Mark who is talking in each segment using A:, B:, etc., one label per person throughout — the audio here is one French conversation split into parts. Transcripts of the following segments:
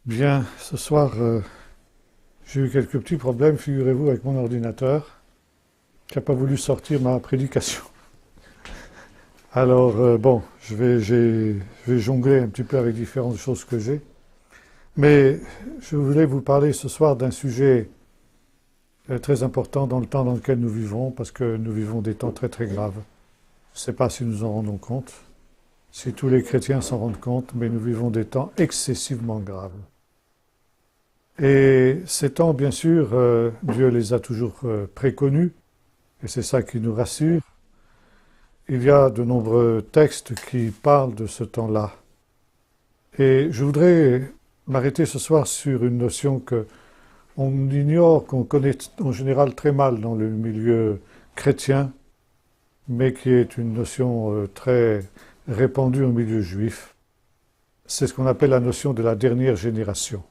A: Bien, ce soir, j'ai eu quelques petits problèmes, figurez-vous, avec mon ordinateur, qui n'a pas voulu sortir ma prédication. Alors, bon, je vais jongler un petit peu avec différentes choses que j'ai. Mais je voulais vous parler ce soir d'un sujet très important dans le temps dans lequel nous vivons, parce que nous vivons des temps très très graves. Je ne sais pas si nous en rendons compte, si tous les chrétiens s'en rendent compte, mais nous vivons des temps excessivement graves. Et ces temps, bien sûr, Dieu les a toujours préconnus, et c'est ça qui nous rassure. Il y a de nombreux textes qui parlent de ce temps-là. Et je voudrais m'arrêter ce soir sur une notion que on ignore, qu'on connaît en général très mal dans le milieu chrétien, mais qui est une notion très répandue au milieu juif. C'est ce qu'on appelle la notion de la dernière génération.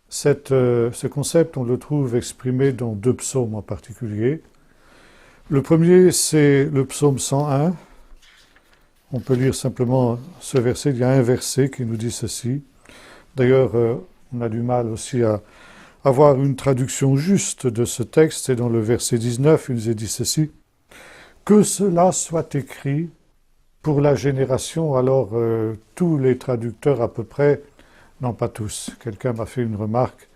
A: Ce concept, on le trouve exprimé dans deux psaumes en particulier. Le premier, c'est le psaume 101. On peut lire simplement ce verset. Il y a un verset qui nous dit ceci. D'ailleurs, on a du mal aussi à avoir une traduction juste de ce texte. Et dans le verset 19, il nous est dit ceci. Que cela soit écrit pour la génération. Alors, tous les traducteurs à peu près, non pas tous, quelqu'un m'a fait une remarque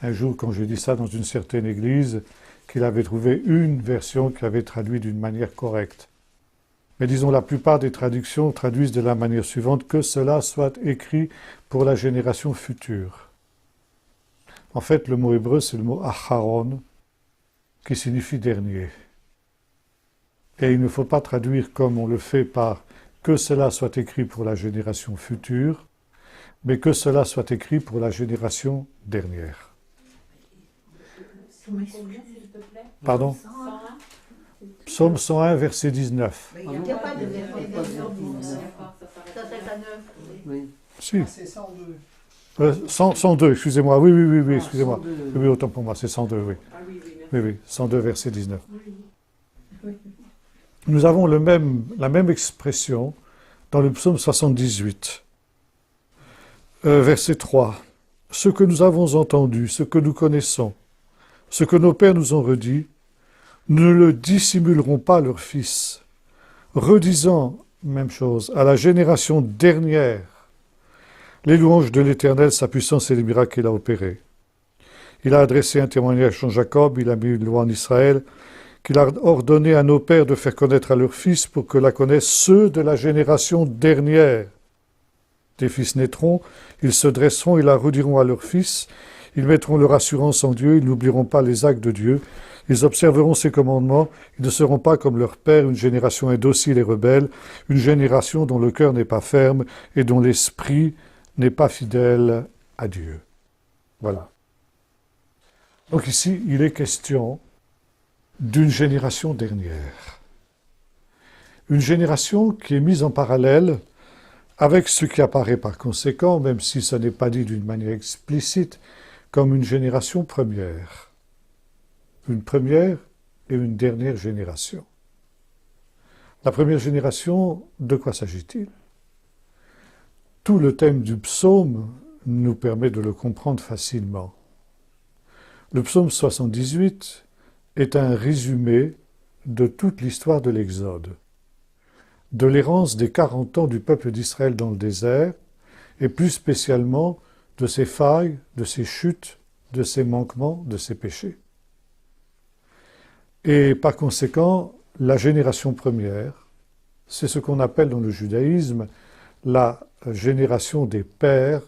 A: un jour quand j'ai dit ça dans une certaine église, qu'il avait trouvé une version qui avait traduit d'une manière correcte. Mais disons, la plupart des traductions traduisent de la manière suivante, que cela soit écrit pour la génération future. En fait, le mot hébreu, c'est le mot acharon, qui signifie dernier. Et il ne faut pas traduire comme on le fait par que cela soit écrit pour la génération future, mais que cela soit écrit pour la génération dernière. Pardon? Psaume 101, verset 19.
B: Il n'y a pas de verset.
C: Oui.
A: Si.
D: C'est 102.
A: 102, excusez-moi. Oui,
C: Ah,
A: excusez-moi.
C: 102.
A: Oui, autant pour moi, c'est 102, oui. Oui, 102, verset 19. Nous avons la même expression dans le psaume 78. Verset 3. Ce que nous avons entendu, ce que nous connaissons, ce que nos pères nous ont redit, ne le dissimuleront pas leurs fils, redisant, même chose, à la génération dernière, les louanges de l'Éternel, sa puissance et les miracles qu'il a opérés. Il a adressé un témoignage en Jacob, il a mis une loi en Israël, qu'il a ordonné à nos pères de faire connaître à leurs fils pour que la connaissent ceux de la génération dernière. Des fils naîtront, ils se dresseront, ils la rediront à leurs fils, ils mettront leur assurance en Dieu, ils n'oublieront pas les actes de Dieu, ils observeront ses commandements, ils ne seront pas comme leur père, une génération indocile et rebelle, une génération dont le cœur n'est pas ferme et dont l'esprit n'est pas fidèle à Dieu. Voilà. Donc ici, il est question d'une génération dernière. Une génération qui est mise en parallèle avec ce qui apparaît par conséquent, même si ça n'est pas dit d'une manière explicite, comme une génération première. Une première et une dernière génération. La première génération, de quoi s'agit-il? Tout le thème du psaume nous permet de le comprendre facilement. Le psaume 78 est un résumé de toute l'histoire de l'Exode, de l'errance des 40 ans du peuple d'Israël dans le désert, et plus spécialement de ses failles, de ses chutes, de ses manquements, de ses péchés. Et par conséquent, la génération première, c'est ce qu'on appelle dans le judaïsme la génération des pères,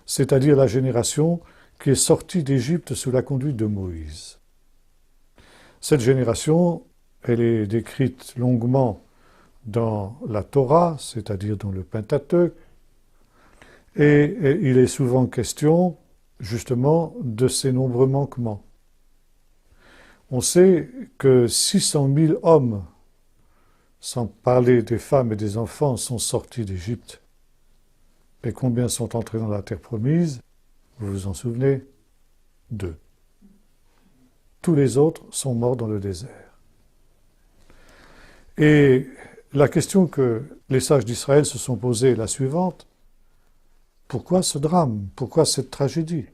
A: c'est-à-dire la génération qui est sortie d'Égypte sous la conduite de Moïse. Cette génération, elle est décrite longuement dans la Torah, c'est-à-dire dans le Pentateuque, et il est souvent question, justement, de ces nombreux manquements. On sait que 600 000 hommes, sans parler des femmes et des enfants, sont sortis d'Égypte. Et combien sont entrés dans la terre promise? Vous vous en souvenez? 2. Tous les autres sont morts dans le désert. Et la question que les sages d'Israël se sont posée est la suivante. Pourquoi ce drame? Pourquoi cette tragédie?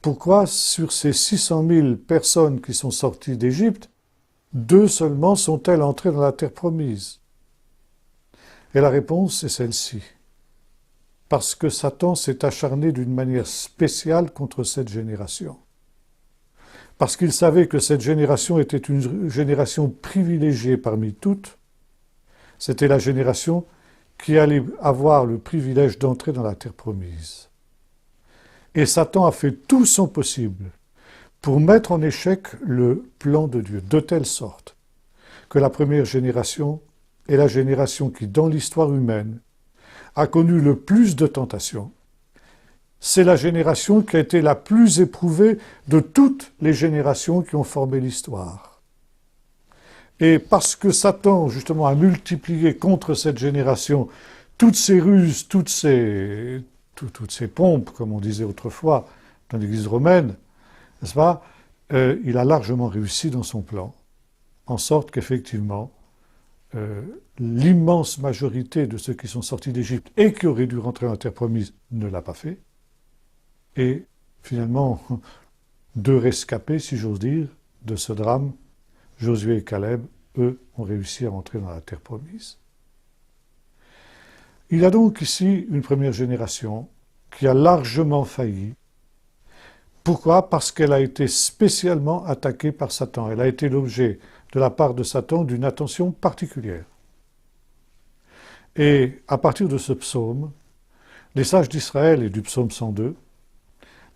A: Pourquoi sur ces 600 000 personnes qui sont sorties d'Égypte, 2 seulement sont-elles entrées dans la terre promise? Et la réponse est celle-ci. Parce que Satan s'est acharné d'une manière spéciale contre cette génération. Parce qu'il savait que cette génération était une génération privilégiée parmi toutes. C'était la génération qui allait avoir le privilège d'entrer dans la terre promise. Et Satan a fait tout son possible pour mettre en échec le plan de Dieu, de telle sorte que la première génération est la génération qui, dans l'histoire humaine, a connu le plus de tentations. C'est la génération qui a été la plus éprouvée de toutes les générations qui ont formé l'histoire. Et parce que Satan, justement, a multiplié contre cette génération toutes ses ruses, toutes ces pompes, comme on disait autrefois dans l'Église romaine, n'est-ce pas, il a largement réussi dans son plan, en sorte qu'effectivement, l'immense majorité de ceux qui sont sortis d'Égypte et qui auraient dû rentrer dans la terre promise ne l'a pas fait. Et finalement, 2 rescapés, si j'ose dire, de ce drame, Josué et Caleb, eux, ont réussi à rentrer dans la terre promise. Il y a donc ici une première génération qui a largement failli. Pourquoi? Parce qu'elle a été spécialement attaquée par Satan. Elle a été l'objet, de la part de Satan, d'une attention particulière. Et à partir de ce psaume, les sages d'Israël et du psaume 102,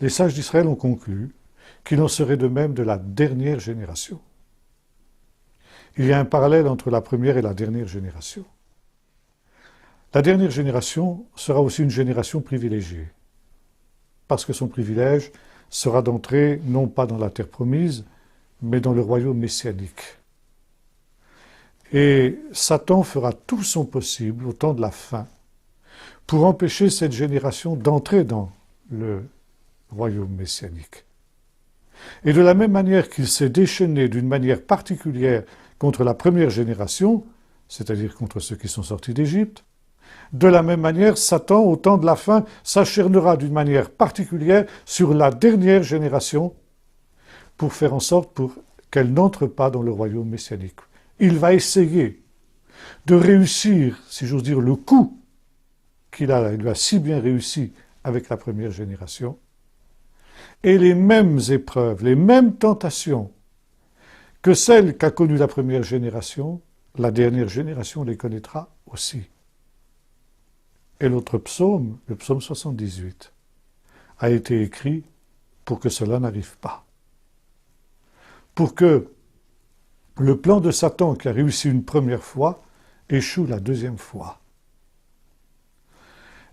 A: les sages d'Israël ont conclu qu'il en serait de même de la dernière génération. Il y a un parallèle entre la première et la dernière génération. La dernière génération sera aussi une génération privilégiée, parce que son privilège sera d'entrer non pas dans la terre promise, mais dans le royaume messianique. Et Satan fera tout son possible au temps de la fin pour empêcher cette génération d'entrer dans le royaume messianique. Et de la même manière qu'il s'est déchaîné d'une manière particulière contre la première génération, c'est-à-dire contre ceux qui sont sortis d'Égypte, de la même manière, Satan, au temps de la fin, s'acharnera d'une manière particulière sur la dernière génération pour faire en sorte qu'elle n'entre pas dans le royaume messianique. Il va essayer de réussir, si j'ose dire, le coup il a si bien réussi avec la première génération, et les mêmes épreuves, les mêmes tentations que celles qu'a connues la première génération, la dernière génération les connaîtra aussi. Et l'autre psaume, le psaume 78, a été écrit pour que cela n'arrive pas. Pour que le plan de Satan qui a réussi une première fois échoue la deuxième fois.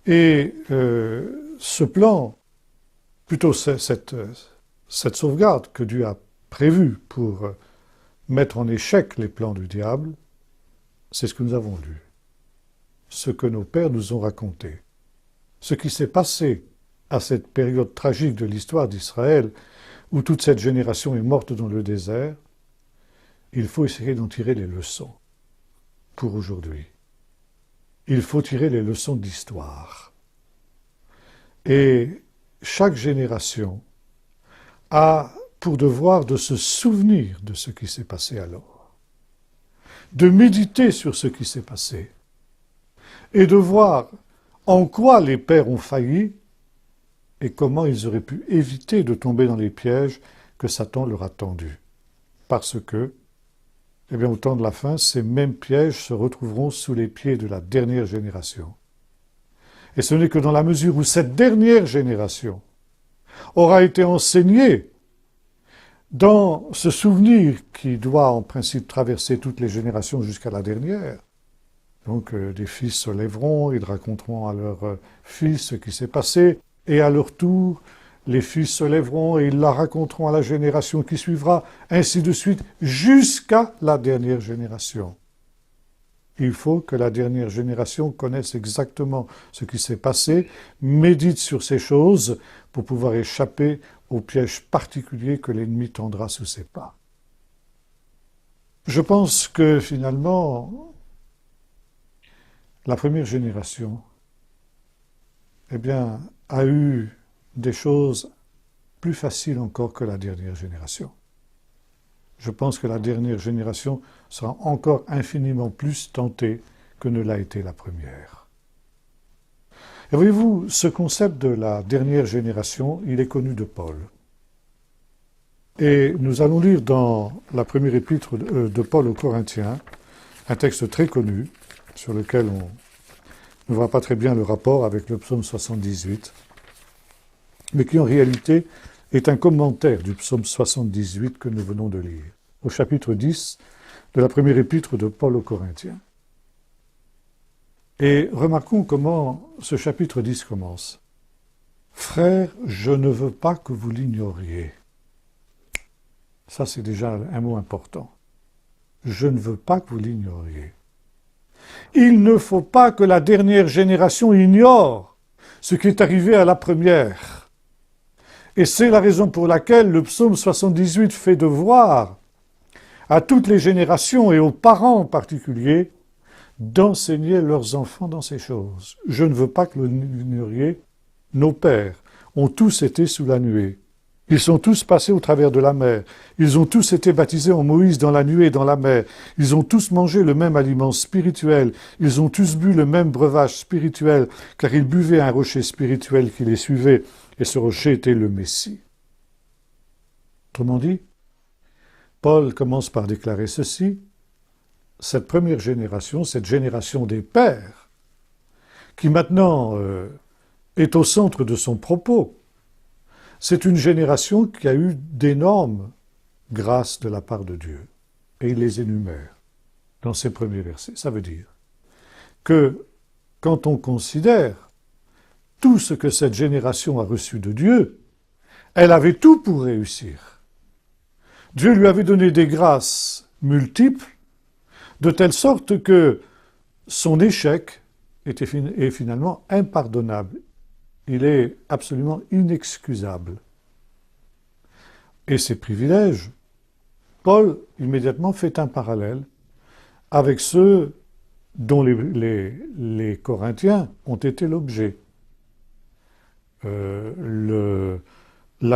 A: Et ce plan, plutôt cette sauvegarde que Dieu a prévue pour mettre en échec les plans du diable, c'est ce que nous avons lu. Ce que nos pères nous ont raconté. Ce qui s'est passé à cette période tragique de l'histoire d'Israël, où toute cette génération est morte dans le désert, il faut essayer d'en tirer les leçons pour aujourd'hui. Il faut tirer les leçons de l'histoire. Et chaque génération a pour devoir de se souvenir de ce qui s'est passé alors, de méditer sur ce qui s'est passé, et de voir en quoi les pères ont failli et comment ils auraient pu éviter de tomber dans les pièges que Satan leur a tendus. Parce que, au temps de la fin, ces mêmes pièges se retrouveront sous les pieds de la dernière génération. Et ce n'est que dans la mesure où cette dernière génération aura été enseignée dans ce souvenir qui doit en principe traverser toutes les générations jusqu'à la dernière. Donc des fils se lèveront, ils raconteront à leurs fils ce qui s'est passé, et à leur tour, les fils se lèveront et ils la raconteront à la génération qui suivra, ainsi de suite, jusqu'à la dernière génération. Il faut que la dernière génération connaisse exactement ce qui s'est passé, médite sur ces choses pour pouvoir échapper aux pièges particuliers que l'ennemi tendra sous ses pas. Je pense que finalement, la première génération eh bien, a eu des choses plus faciles encore que la dernière génération. Je pense que la dernière génération sera encore infiniment plus tentée que ne l'a été la première. Et voyez-vous, ce concept de la dernière génération, il est connu de Paul. Et nous allons lire dans la première épître de Paul aux Corinthiens, un texte très connu, sur lequel on ne voit pas très bien le rapport avec le psaume 78, mais qui en réalité est un commentaire du psaume 78 que nous venons de lire, au chapitre 10 de la première épître de Paul aux Corinthiens. Et remarquons comment ce chapitre 10 commence. « Frères, je ne veux pas que vous l'ignoriez. » Ça, c'est déjà un mot important. Je ne veux pas que vous l'ignoriez. Il ne faut pas que la dernière génération ignore ce qui est arrivé à la première. Et c'est la raison pour laquelle le psaume 78 fait devoir à toutes les générations et aux parents en particulier d'enseigner leurs enfants dans ces choses. Je ne veux pas que vous l'ignoriez. Nos pères ont tous été sous la nuée. Ils sont tous passés au travers de la mer. Ils ont tous été baptisés en Moïse dans la nuée et dans la mer. Ils ont tous mangé le même aliment spirituel. Ils ont tous bu le même breuvage spirituel, car ils buvaient un rocher spirituel qui les suivait, et ce rocher était le Messie. Autrement dit, Paul commence par déclarer ceci. Cette première génération, cette génération des pères, qui maintenant est au centre de son propos, c'est une génération qui a eu d'énormes grâces de la part de Dieu. Et il les énumère dans ces premiers versets. Ça veut dire que quand on considère tout ce que cette génération a reçu de Dieu, elle avait tout pour réussir. Dieu lui avait donné des grâces multiples, de telle sorte que son échec est finalement impardonnable. Il est absolument inexcusable. Et ces privilèges, Paul immédiatement fait un parallèle avec ceux dont les Corinthiens ont été l'objet. La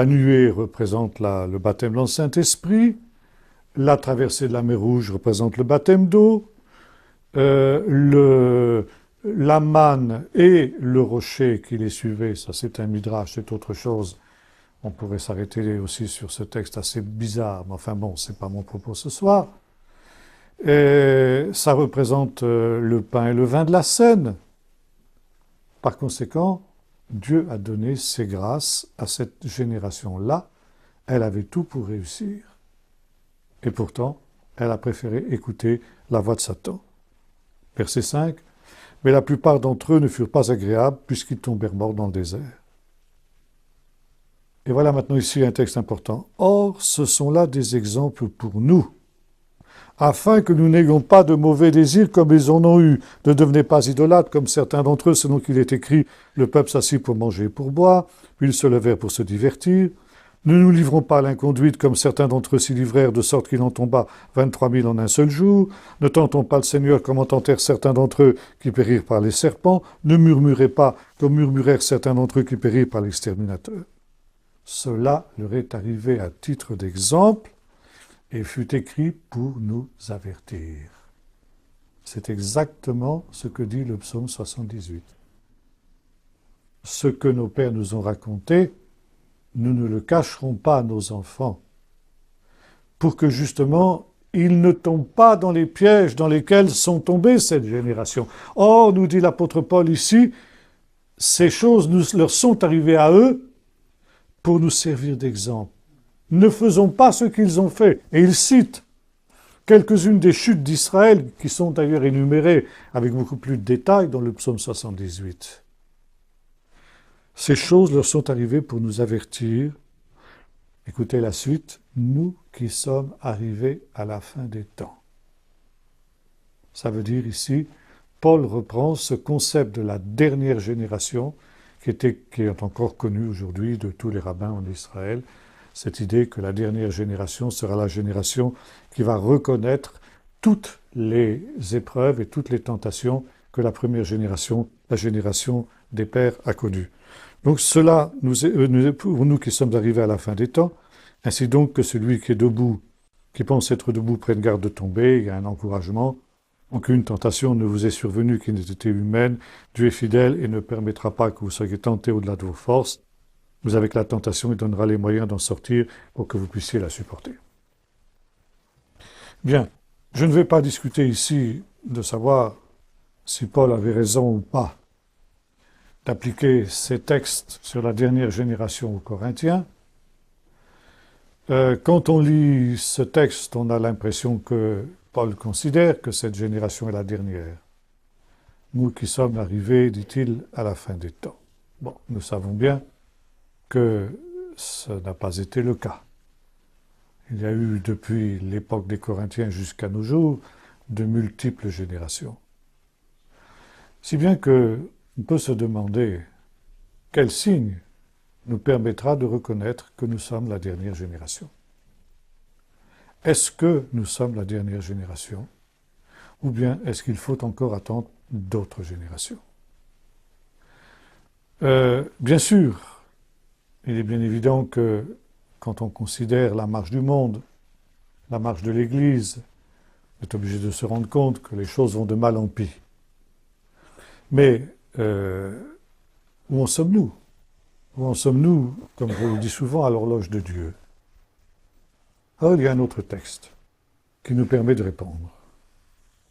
A: nuée représente le baptême dans le Saint-Esprit, la traversée de la mer Rouge représente le baptême d'eau, la manne et le rocher qui les suivait, ça c'est un midrash, c'est autre chose. On pourrait s'arrêter aussi sur ce texte assez bizarre, mais enfin bon, c'est pas mon propos ce soir. Et ça représente le pain et le vin de la scène. Par conséquent, Dieu a donné ses grâces à cette génération-là. Elle avait tout pour réussir. Et pourtant, elle a préféré écouter la voix de Satan. Verset 5. Mais la plupart d'entre eux ne furent pas agréables puisqu'ils tombèrent morts dans le désert. Et voilà maintenant ici un texte important. Or, ce sont là des exemples pour nous, afin que nous n'ayons pas de mauvais désirs comme ils en ont eu. Ne devenez pas idolâtres comme certains d'entre eux, selon qu'il est écrit, le peuple s'assit pour manger et pour boire, puis ils se levèrent pour se divertir. Ne nous livrons pas à l'inconduite comme certains d'entre eux s'y livrèrent, de sorte qu'il en tomba 23 000 en un seul jour. Ne tentons pas le Seigneur comme en tentèrent certains d'entre eux qui périrent par les serpents. Ne murmurez pas comme murmurèrent certains d'entre eux qui périrent par l'exterminateur. Cela leur est arrivé à titre d'exemple et fut écrit pour nous avertir. C'est exactement ce que dit le psaume 78. Ce que nos pères nous ont raconté, nous ne le cacherons pas à nos enfants, pour que justement, ils ne tombent pas dans les pièges dans lesquels sont tombées cette génération. Or, nous dit l'apôtre Paul ici, ces choses leur sont arrivées à eux pour nous servir d'exemple. Ne faisons pas ce qu'ils ont fait. Et il cite quelques-unes des chutes d'Israël, qui sont d'ailleurs énumérées avec beaucoup plus de détails dans le psaume 78. Ces choses leur sont arrivées pour nous avertir. Écoutez la suite. Nous qui sommes arrivés à la fin des temps. Ça veut dire ici, Paul reprend ce concept de la dernière génération qui est encore connu aujourd'hui de tous les rabbins en Israël. Cette idée que la dernière génération sera la génération qui va reconnaître toutes les épreuves et toutes les tentations que la première génération la génération des pères a connu. Donc cela, pour nous qui sommes arrivés à la fin des temps, ainsi donc que celui qui est debout, qui pense être debout, prenne garde de tomber, il y a un encouragement. Aucune tentation ne vous est survenue qui n'ait été humaine. Dieu est fidèle et ne permettra pas que vous soyez tentés au-delà de vos forces. Vous avez que la tentation, il donnera les moyens d'en sortir pour que vous puissiez la supporter. Bien, je ne vais pas discuter ici de savoir si Paul avait raison ou pas d'appliquer ces textes sur la dernière génération aux Corinthiens. Quand on lit ce texte, on a l'impression que Paul considère que cette génération est la dernière. Nous qui sommes arrivés, dit-il, à la fin des temps. Bon, nous savons bien que ce n'a pas été le cas. Il y a eu, depuis l'époque des Corinthiens jusqu'à nos jours, de multiples générations. Si bien qu'on peut se demander quel signe nous permettra de reconnaître que nous sommes la dernière génération. Est-ce que nous sommes la dernière génération? Ou bien est-ce qu'il faut encore attendre d'autres générations? Bien sûr, il est bien évident que quand on considère la marche du monde, la marche de l'Église, on est obligé de se rendre compte que les choses vont de mal en pis. Mais où en sommes-nous? Où en sommes-nous, comme je le dis souvent, à l'horloge de Dieu? Alors il y a un autre texte qui nous permet de répondre.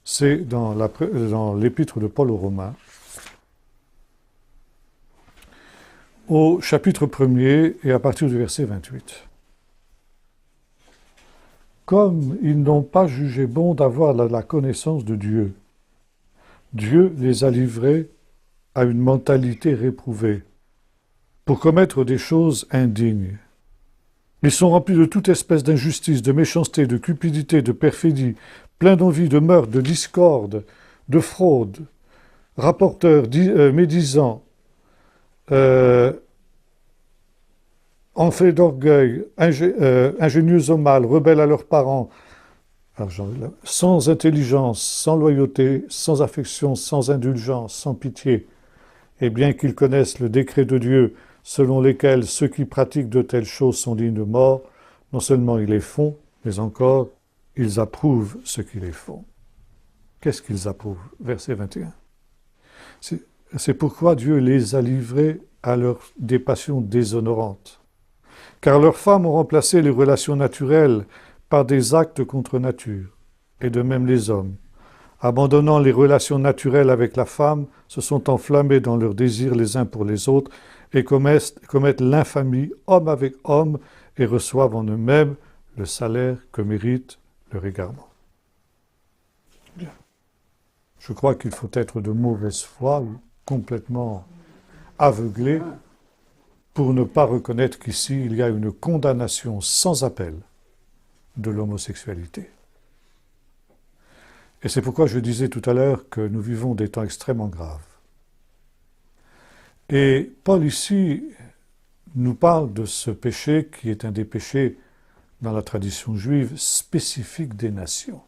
A: C'est dans l'épître de Paul aux Romains, au chapitre 1er et à partir du verset 28. Comme ils n'ont pas jugé bon d'avoir la connaissance de Dieu, Dieu les a livrés à une mentalité réprouvée, pour commettre des choses indignes. Ils sont remplis de toute espèce d'injustice, de méchanceté, de cupidité, de perfidie, pleins d'envie, de meurtre, de discorde, de fraude, rapporteurs, médisants, enflés d'orgueil, ingénieux au mal, rebelles à leurs parents, sans intelligence, sans loyauté, sans affection, sans indulgence, sans pitié. Et bien qu'ils connaissent le décret de Dieu, selon lesquels ceux qui pratiquent de telles choses sont dignes de mort, non seulement ils les font, mais encore ils approuvent ce qu'ils les font. Qu'est-ce qu'ils approuvent? Verset 21. C'est pourquoi Dieu les a livrés à des passions déshonorantes. Car leurs femmes ont remplacé les relations naturelles par des actes contre nature, et de même les hommes, abandonnant les relations naturelles avec la femme, se sont enflammés dans leurs désirs les uns pour les autres et commettent l'infamie homme avec homme et reçoivent en eux-mêmes le salaire que mérite leur égarement. Bien. Je crois qu'il faut être de mauvaise foi ou complètement aveuglé pour ne pas reconnaître qu'ici il y a une condamnation sans appel de l'homosexualité. Et c'est pourquoi je disais tout à l'heure que nous vivons des temps extrêmement graves. Et Paul ici nous parle de ce péché qui est un des péchés dans la tradition juive spécifique des nations.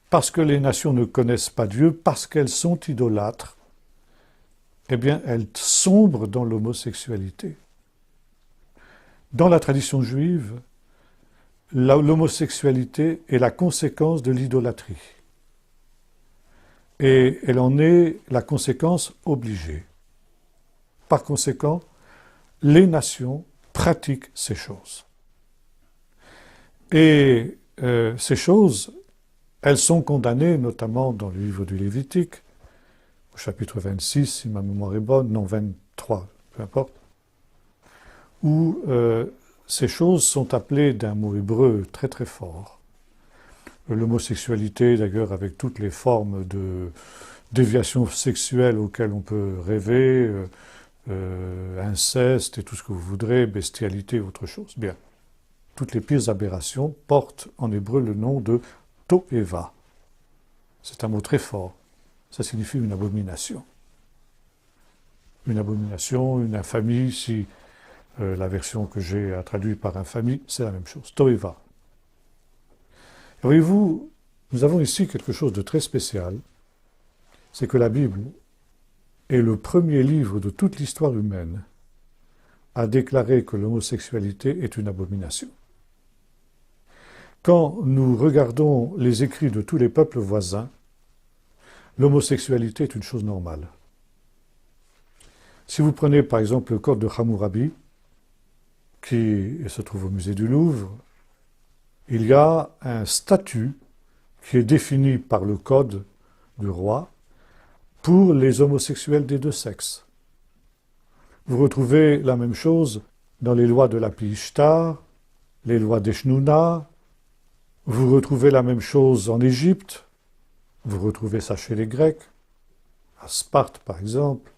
A: Parce que les nations ne connaissent pas Dieu, parce qu'elles sont idolâtres, eh bien elles sombrent dans l'homosexualité. Dans la tradition juive, l'homosexualité est la conséquence de l'idolâtrie. Et elle en est la conséquence obligée. Par conséquent, les nations pratiquent ces choses. Et ces choses, elles sont condamnées, notamment dans le livre du Lévitique, au chapitre 26, si ma mémoire est bonne, non 23, peu importe, où ces choses sont appelées d'un mot hébreu très très fort. L'homosexualité, d'ailleurs, avec toutes les formes de déviation sexuelle auxquelles on peut rêver, inceste et tout ce que vous voudrez, bestialité, autre chose. Bien. Toutes les pires aberrations portent en hébreu le nom de to'eva. C'est un mot très fort. Ça signifie une abomination. Une abomination, une infamie, si la version que j'ai a traduit par infamie, c'est la même chose. To'eva. Voyez-vous, nous avons ici quelque chose de très spécial, c'est que la Bible est le premier livre de toute l'histoire humaine à déclarer que l'homosexualité est une abomination. Quand nous regardons les écrits de tous les peuples voisins, l'homosexualité est une chose normale. Si vous prenez par exemple le code de Hammurabi, qui se trouve au musée du Louvre, il y a un statut qui est défini par le code du roi pour les homosexuels des deux sexes. Vous retrouvez la même chose dans les lois de la Ishtar, les lois d'Eshnouna. Vous retrouvez la même chose en Égypte. Vous retrouvez ça chez les Grecs. À Sparte, par exemple,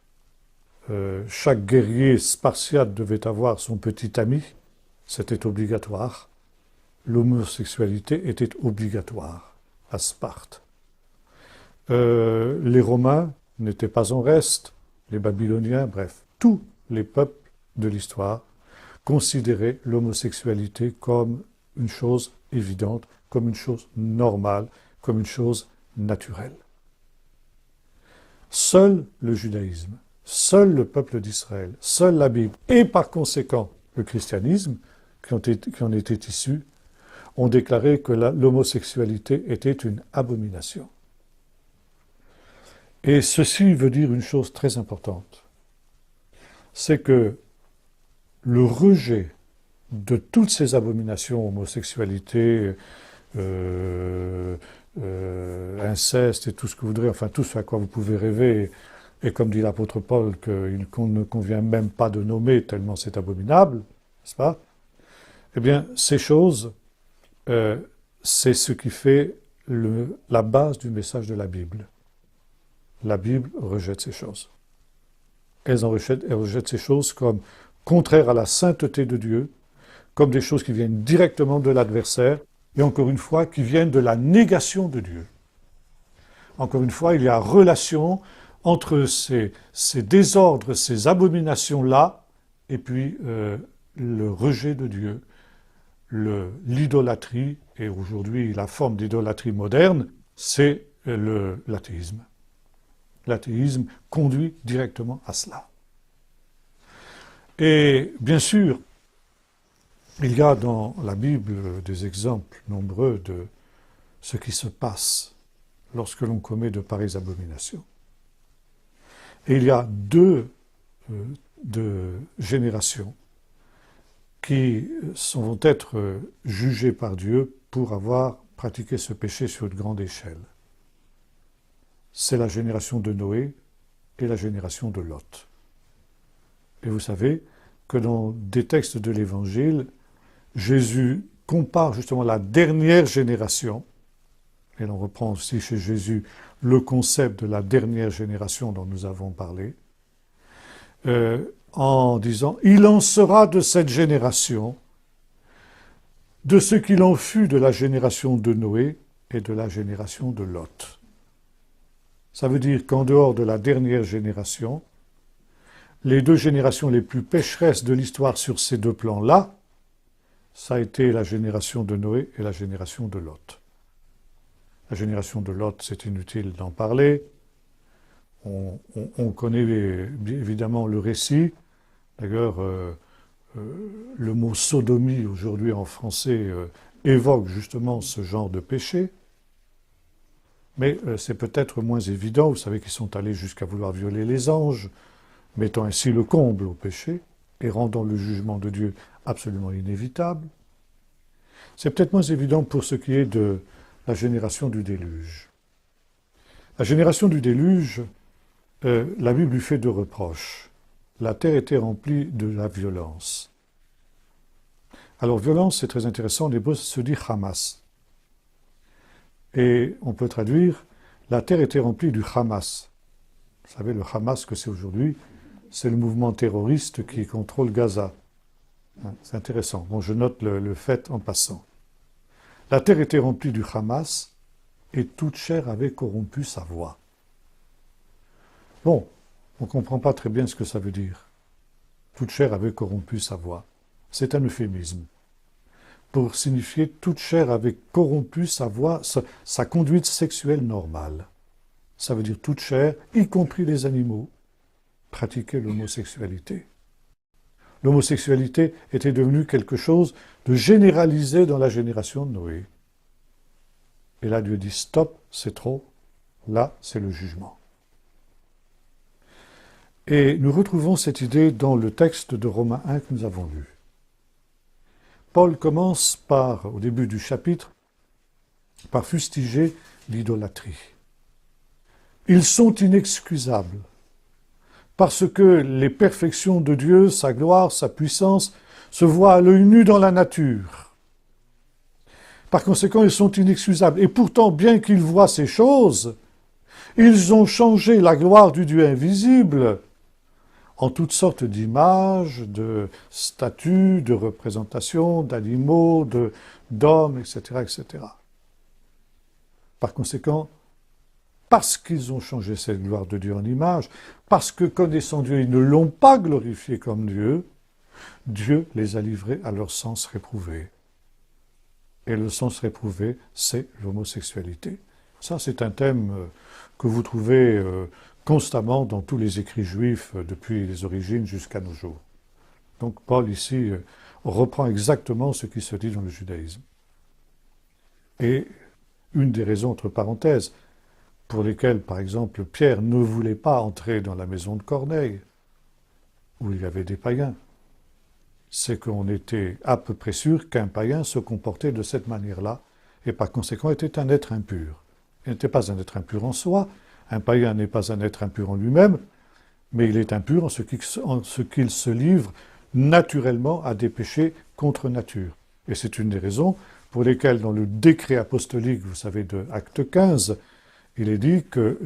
A: chaque guerrier spartiate devait avoir son petit ami. C'était obligatoire. L'homosexualité était obligatoire à Sparte. Les Romains n'étaient pas en reste, les Babyloniens, bref, tous les peuples de l'histoire considéraient l'homosexualité comme une chose évidente, comme une chose normale, comme une chose naturelle. Seul le judaïsme, seul le peuple d'Israël, seule la Bible, et par conséquent le christianisme, qui en était issu, ont déclaré que l'homosexualité était une abomination. Et ceci veut dire une chose très importante, c'est que le rejet de toutes ces abominations, homosexualité, inceste et tout ce que vous voudrez, enfin tout ce à quoi vous pouvez rêver, et comme dit l'apôtre Paul, qu'on ne convient même pas de nommer tellement c'est abominable, n'est-ce pas? Eh bien, ces choses, c'est ce qui fait la base du message de la Bible. La Bible rejette ces choses. Elle rejette ces choses comme contraires à la sainteté de Dieu, comme des choses qui viennent directement de l'adversaire, et encore une fois, qui viennent de la négation de Dieu. Encore une fois, il y a relation entre ces désordres, ces abominations-là, et puis le rejet de Dieu, l'idolâtrie, et aujourd'hui la forme d'idolâtrie moderne, c'est l'athéisme. L'athéisme conduit directement à cela. Et bien sûr, il y a dans la Bible des exemples nombreux de ce qui se passe lorsque l'on commet de pareilles abominations. Et il y a deux générations qui vont être jugées par Dieu pour avoir pratiqué ce péché sur une grande échelle. C'est la génération de Noé et la génération de Lot. Et vous savez que dans des textes de l'Évangile, Jésus compare justement la dernière génération, et l'on reprend aussi chez Jésus le concept de la dernière génération dont nous avons parlé, en disant « Il en sera de cette génération, de ce qu'il en fut de la génération de Noé et de la génération de Lot. » Ça veut dire qu'en dehors de la dernière génération, les deux générations les plus pécheresses de l'histoire sur ces deux plans-là, ça a été la génération de Noé et la génération de Lot. La génération de Lot, c'est inutile d'en parler. On connaît évidemment le récit. D'ailleurs, le mot sodomie aujourd'hui en français évoque justement ce genre de péché. Mais c'est peut-être moins évident. Vous savez qu'ils sont allés jusqu'à vouloir violer les anges, mettant ainsi le comble au péché et rendant le jugement de Dieu absolument inévitable. C'est peut-être moins évident pour ce qui est de la génération du déluge. La génération du déluge, la Bible lui fait deux reproches. La terre était remplie de la violence. Alors violence, c'est très intéressant, en hébreu, ça se dit Hamas. Et on peut traduire, la terre était remplie du Hamas. Vous savez, le Hamas que c'est aujourd'hui, c'est le mouvement terroriste qui contrôle Gaza. C'est intéressant. Bon, je note le fait en passant. La terre était remplie du Hamas et toute chair avait corrompu sa voix. Bon, on ne comprend pas très bien ce que ça veut dire. Toute chair avait corrompu sa voix. C'est un euphémisme. Pour signifier toute chair avait corrompu sa voix, sa conduite sexuelle normale. ça veut dire toute chair, y compris les animaux, pratiquaient l'homosexualité. L'homosexualité était devenue quelque chose de généralisé dans la génération de Noé. Et là, Dieu dit stop, c'est trop. Là, c'est le jugement. Et nous retrouvons cette idée dans le texte de Romains 1 que nous avons lu. Paul commence par, au début du chapitre, par fustiger l'idolâtrie. Ils sont inexcusables, parce que les perfections de Dieu, sa gloire, sa puissance, se voient à l'œil nu dans la nature. Par conséquent, ils sont inexcusables. Et pourtant, bien qu'ils voient ces choses, ils ont changé la gloire du Dieu invisible en toutes sortes d'images, de statues, de représentations, d'animaux, d'hommes, etc., etc. Par conséquent, parce qu'ils ont changé cette gloire de Dieu en image, parce que connaissant Dieu, ils ne l'ont pas glorifié comme Dieu, Dieu les a livrés à leur sens réprouvé. Et le sens réprouvé, c'est l'homosexualité. Ça, c'est un thème que vous trouvez constamment dans tous les écrits juifs depuis les origines jusqu'à nos jours. Donc Paul ici reprend exactement ce qui se dit dans le judaïsme. Et une des raisons, entre parenthèses, pour lesquelles, par exemple, Pierre ne voulait pas entrer dans la maison de Corneille, où il y avait des païens, c'est qu'on était à peu près sûr qu'un païen se comportait de cette manière-là, et par conséquent était un être impur. Il n'était pas un être impur en soi, un païen n'est pas un être impur en lui-même, mais il est impur en ce qu'il se livre naturellement à des péchés contre nature. Et c'est une des raisons pour lesquelles dans le décret apostolique, vous savez, de Acte 15, il est dit que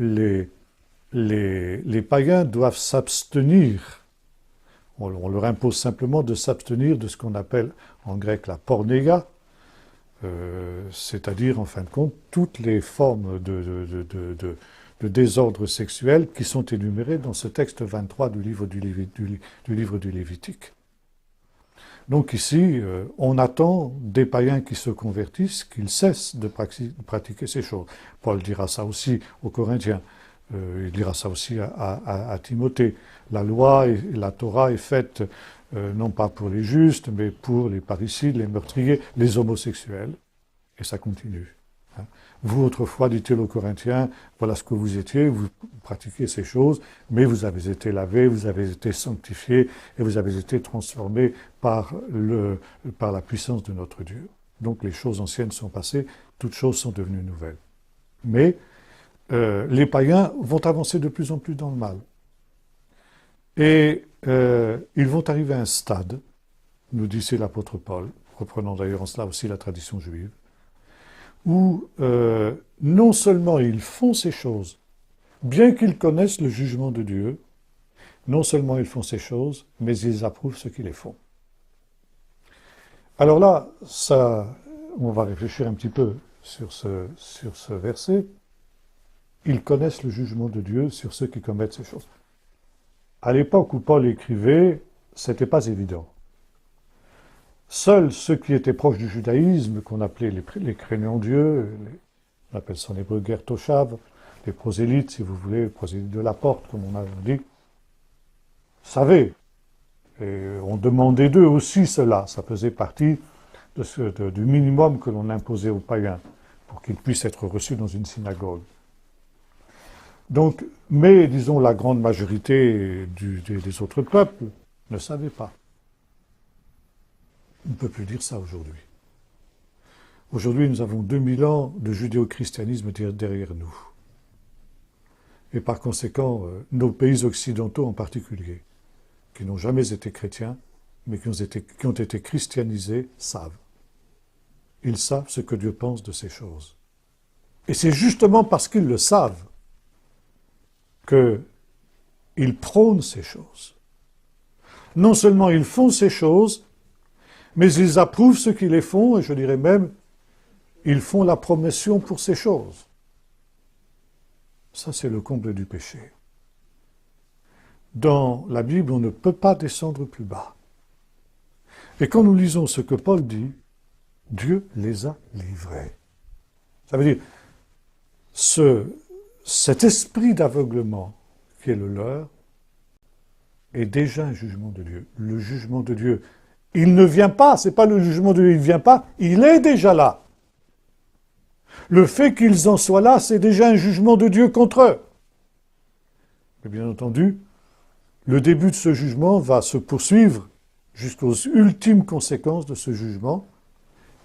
A: les païens doivent s'abstenir. On leur impose simplement de s'abstenir de ce qu'on appelle en grec la pornéia, c'est-à-dire, en fin de compte, toutes les formes de désordre sexuel qui sont énumérées dans ce texte 23 du livre du Lévitique. Donc ici, on attend des païens qui se convertissent, qu'ils cessent de pratiquer ces choses. Paul dira ça aussi aux Corinthiens, il dira ça aussi à Timothée. La loi et la Torah est faite non pas pour les justes, mais pour les parricides, les meurtriers, les homosexuels. Et ça continue. Vous, autrefois, dit-il aux Corinthiens, voilà ce que vous étiez, vous pratiquiez ces choses, mais vous avez été lavés, vous avez été sanctifiés, et vous avez été transformés par la puissance de notre Dieu. Donc les choses anciennes sont passées, toutes choses sont devenues nouvelles. Mais les païens vont avancer de plus en plus dans le mal. Et ils vont arriver à un stade, nous dit ici l'apôtre Paul, reprenant d'ailleurs en cela aussi la tradition juive, où non seulement ils font ces choses, bien qu'ils connaissent le jugement de Dieu, non seulement ils font ces choses, mais ils approuvent ceux qui les font. Alors là, on va réfléchir un petit peu sur ce verset. Ils connaissent le jugement de Dieu sur ceux qui commettent ces choses. À l'époque où Paul écrivait, c'était pas évident. Seuls ceux qui étaient proches du judaïsme, qu'on appelait les craignants Dieu, on appelle ça en hébreu ger toshav, les prosélytes, si vous voulez, les prosélytes de la porte, comme on a dit, savaient. Et on demandait d'eux aussi cela. Ça faisait partie du minimum que l'on imposait aux païens pour qu'ils puissent être reçus dans une synagogue. Donc, mais, disons, la grande majorité des autres peuples ne savaient pas. On ne peut plus dire ça aujourd'hui. Aujourd'hui, nous avons 2000 ans de judéo-christianisme derrière nous. Et par conséquent, nos pays occidentaux en particulier, qui n'ont jamais été chrétiens, mais qui ont été christianisés, savent. Ils savent ce que Dieu pense de ces choses. Et c'est justement parce qu'ils le savent qu'ils prônent ces choses. Non seulement ils font ces choses, mais ils approuvent ceux qui les font, et je dirais même, ils font la promotion pour ces choses. Ça, c'est le comble du péché. Dans la Bible, on ne peut pas descendre plus bas. Et quand nous lisons ce que Paul dit, Dieu les a livrés. Ça veut dire, cet esprit d'aveuglement qui est le leur est déjà un jugement de Dieu. Le jugement de Dieu, il ne vient pas, c'est pas le jugement de Dieu, il ne vient pas, il est déjà là. Le fait qu'ils en soient là, c'est déjà un jugement de Dieu contre eux. Mais bien entendu, le début de ce jugement va se poursuivre jusqu'aux ultimes conséquences de ce jugement.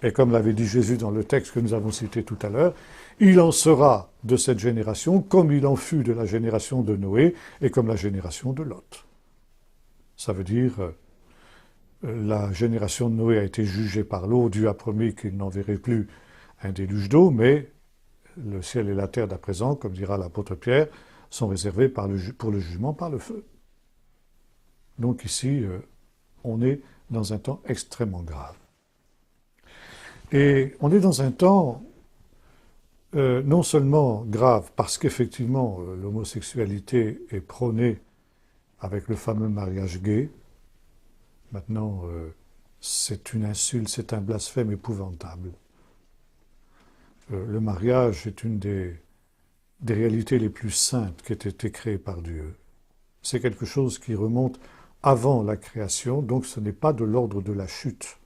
A: Et comme l'avait dit Jésus dans le texte que nous avons cité tout à l'heure, il en sera de cette génération comme il en fut de la génération de Noé et comme la génération de Lot. Ça veut dire, la génération de Noé a été jugée par l'eau, Dieu a promis qu'il n'enverrait plus un déluge d'eau, mais le ciel et la terre d'à présent, comme dira l'apôtre Pierre, sont réservés pour le jugement par le feu. Donc ici, on est dans un temps extrêmement grave. Et on est dans un temps non seulement grave parce qu'effectivement l'homosexualité est prônée avec le fameux mariage gay. Maintenant, c'est une insulte, c'est un blasphème épouvantable. Le mariage est une des réalités les plus saintes qui ait été créée par Dieu. C'est quelque chose qui remonte avant la création, donc ce n'est pas de l'ordre de la chute.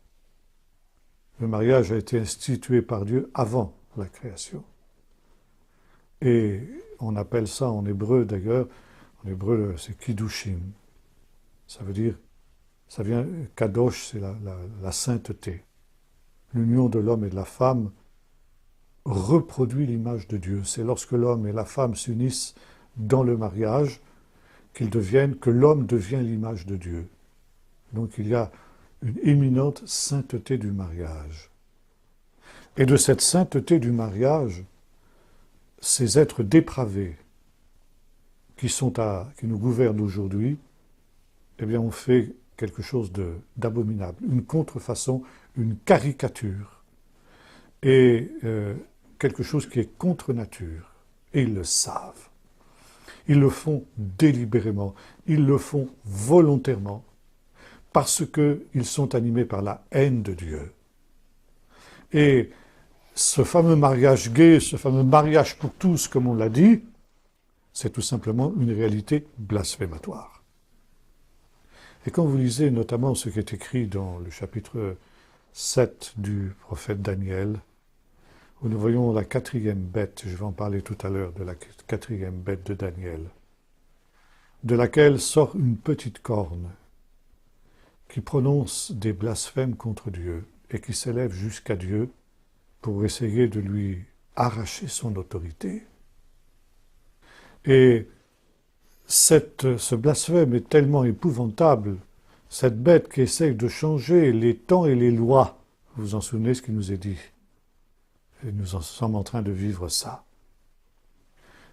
A: Le mariage a été institué par Dieu avant la création. Et on appelle ça en hébreu d'ailleurs, en hébreu c'est Kiddushim. Ça veut dire, ça vient, Kadosh c'est la sainteté. L'union de l'homme et de la femme reproduit l'image de Dieu. C'est lorsque l'homme et la femme s'unissent dans le mariage que l'homme devient l'image de Dieu. Donc il y a une éminente sainteté du mariage. Et de cette sainteté du mariage, ces êtres dépravés qui nous gouvernent aujourd'hui, eh bien, ont fait quelque chose d'abominable, une contrefaçon, une caricature, et quelque chose qui est contre nature. Et ils le savent. Ils le font délibérément, ils le font volontairement, parce qu'ils sont animés par la haine de Dieu. Et ce fameux mariage gay, ce fameux mariage pour tous, comme on l'a dit, c'est tout simplement une réalité blasphématoire. Et quand vous lisez notamment ce qui est écrit dans le chapitre 7 du prophète Daniel, où nous voyons la quatrième bête, je vais en parler tout à l'heure de la quatrième bête de Daniel, de laquelle sort une petite corne qui prononce des blasphèmes contre Dieu et qui s'élève jusqu'à Dieu pour essayer de lui arracher son autorité. Et ce blasphème est tellement épouvantable, cette bête qui essaye de changer les temps et les lois, vous vous en souvenez ce qu'il nous est dit, et nous en sommes en train de vivre ça,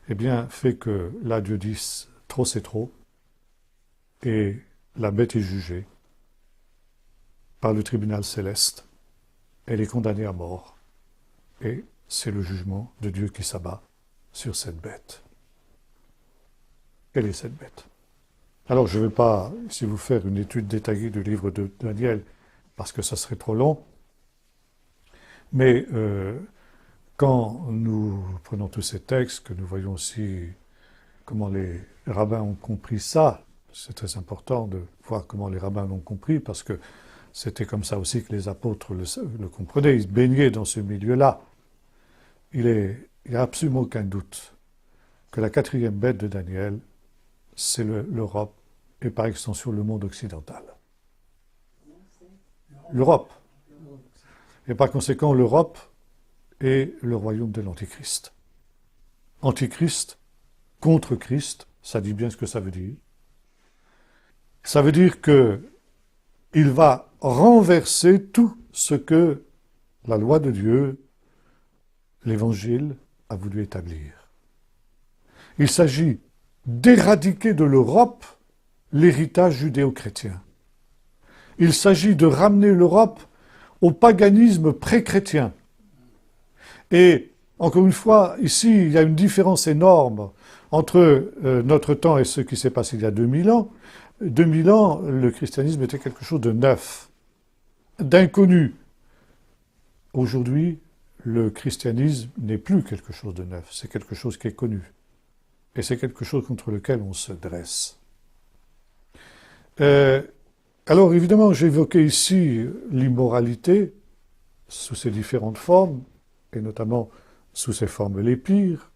A: eh bien, fait que là, Dieu dit, trop c'est trop, et la bête est jugée par le tribunal céleste, elle est condamnée à mort, et c'est le jugement de Dieu qui s'abat sur cette bête. Quelle est cette bête? Alors, je ne vais pas ici vous faire une étude détaillée du livre de Daniel, parce que ça serait trop long, mais quand nous prenons tous ces textes, que nous voyons aussi comment les rabbins ont compris ça, c'est très important de voir comment les rabbins l'ont compris, parce que c'était comme ça aussi que les apôtres le comprenaient, ils baignaient dans ce milieu-là. Il n'y a absolument aucun doute que la quatrième bête de Daniel, c'est l'Europe, et par extension le monde occidental. L'Europe. Et par conséquent, l'Europe est le royaume de l'Antichrist. Antichrist contre Christ, ça dit bien ce que ça veut dire. Ça veut dire qu'il va renverser tout ce que la loi de Dieu, l'Évangile, a voulu établir. Il s'agit d'éradiquer de l'Europe l'héritage judéo-chrétien. Il s'agit de ramener l'Europe au paganisme pré-chrétien. Et, encore une fois, ici, il y a une différence énorme entre notre temps et ce qui s'est passé il y a 2000 ans. 2000 ans, le christianisme était quelque chose de neuf, d'inconnu. Aujourd'hui, le christianisme n'est plus quelque chose de neuf, c'est quelque chose qui est connu. Et c'est quelque chose contre lequel on se dresse. Alors évidemment, j'ai évoqué ici l'immoralité sous ses différentes formes, et notamment sous ses formes les pires.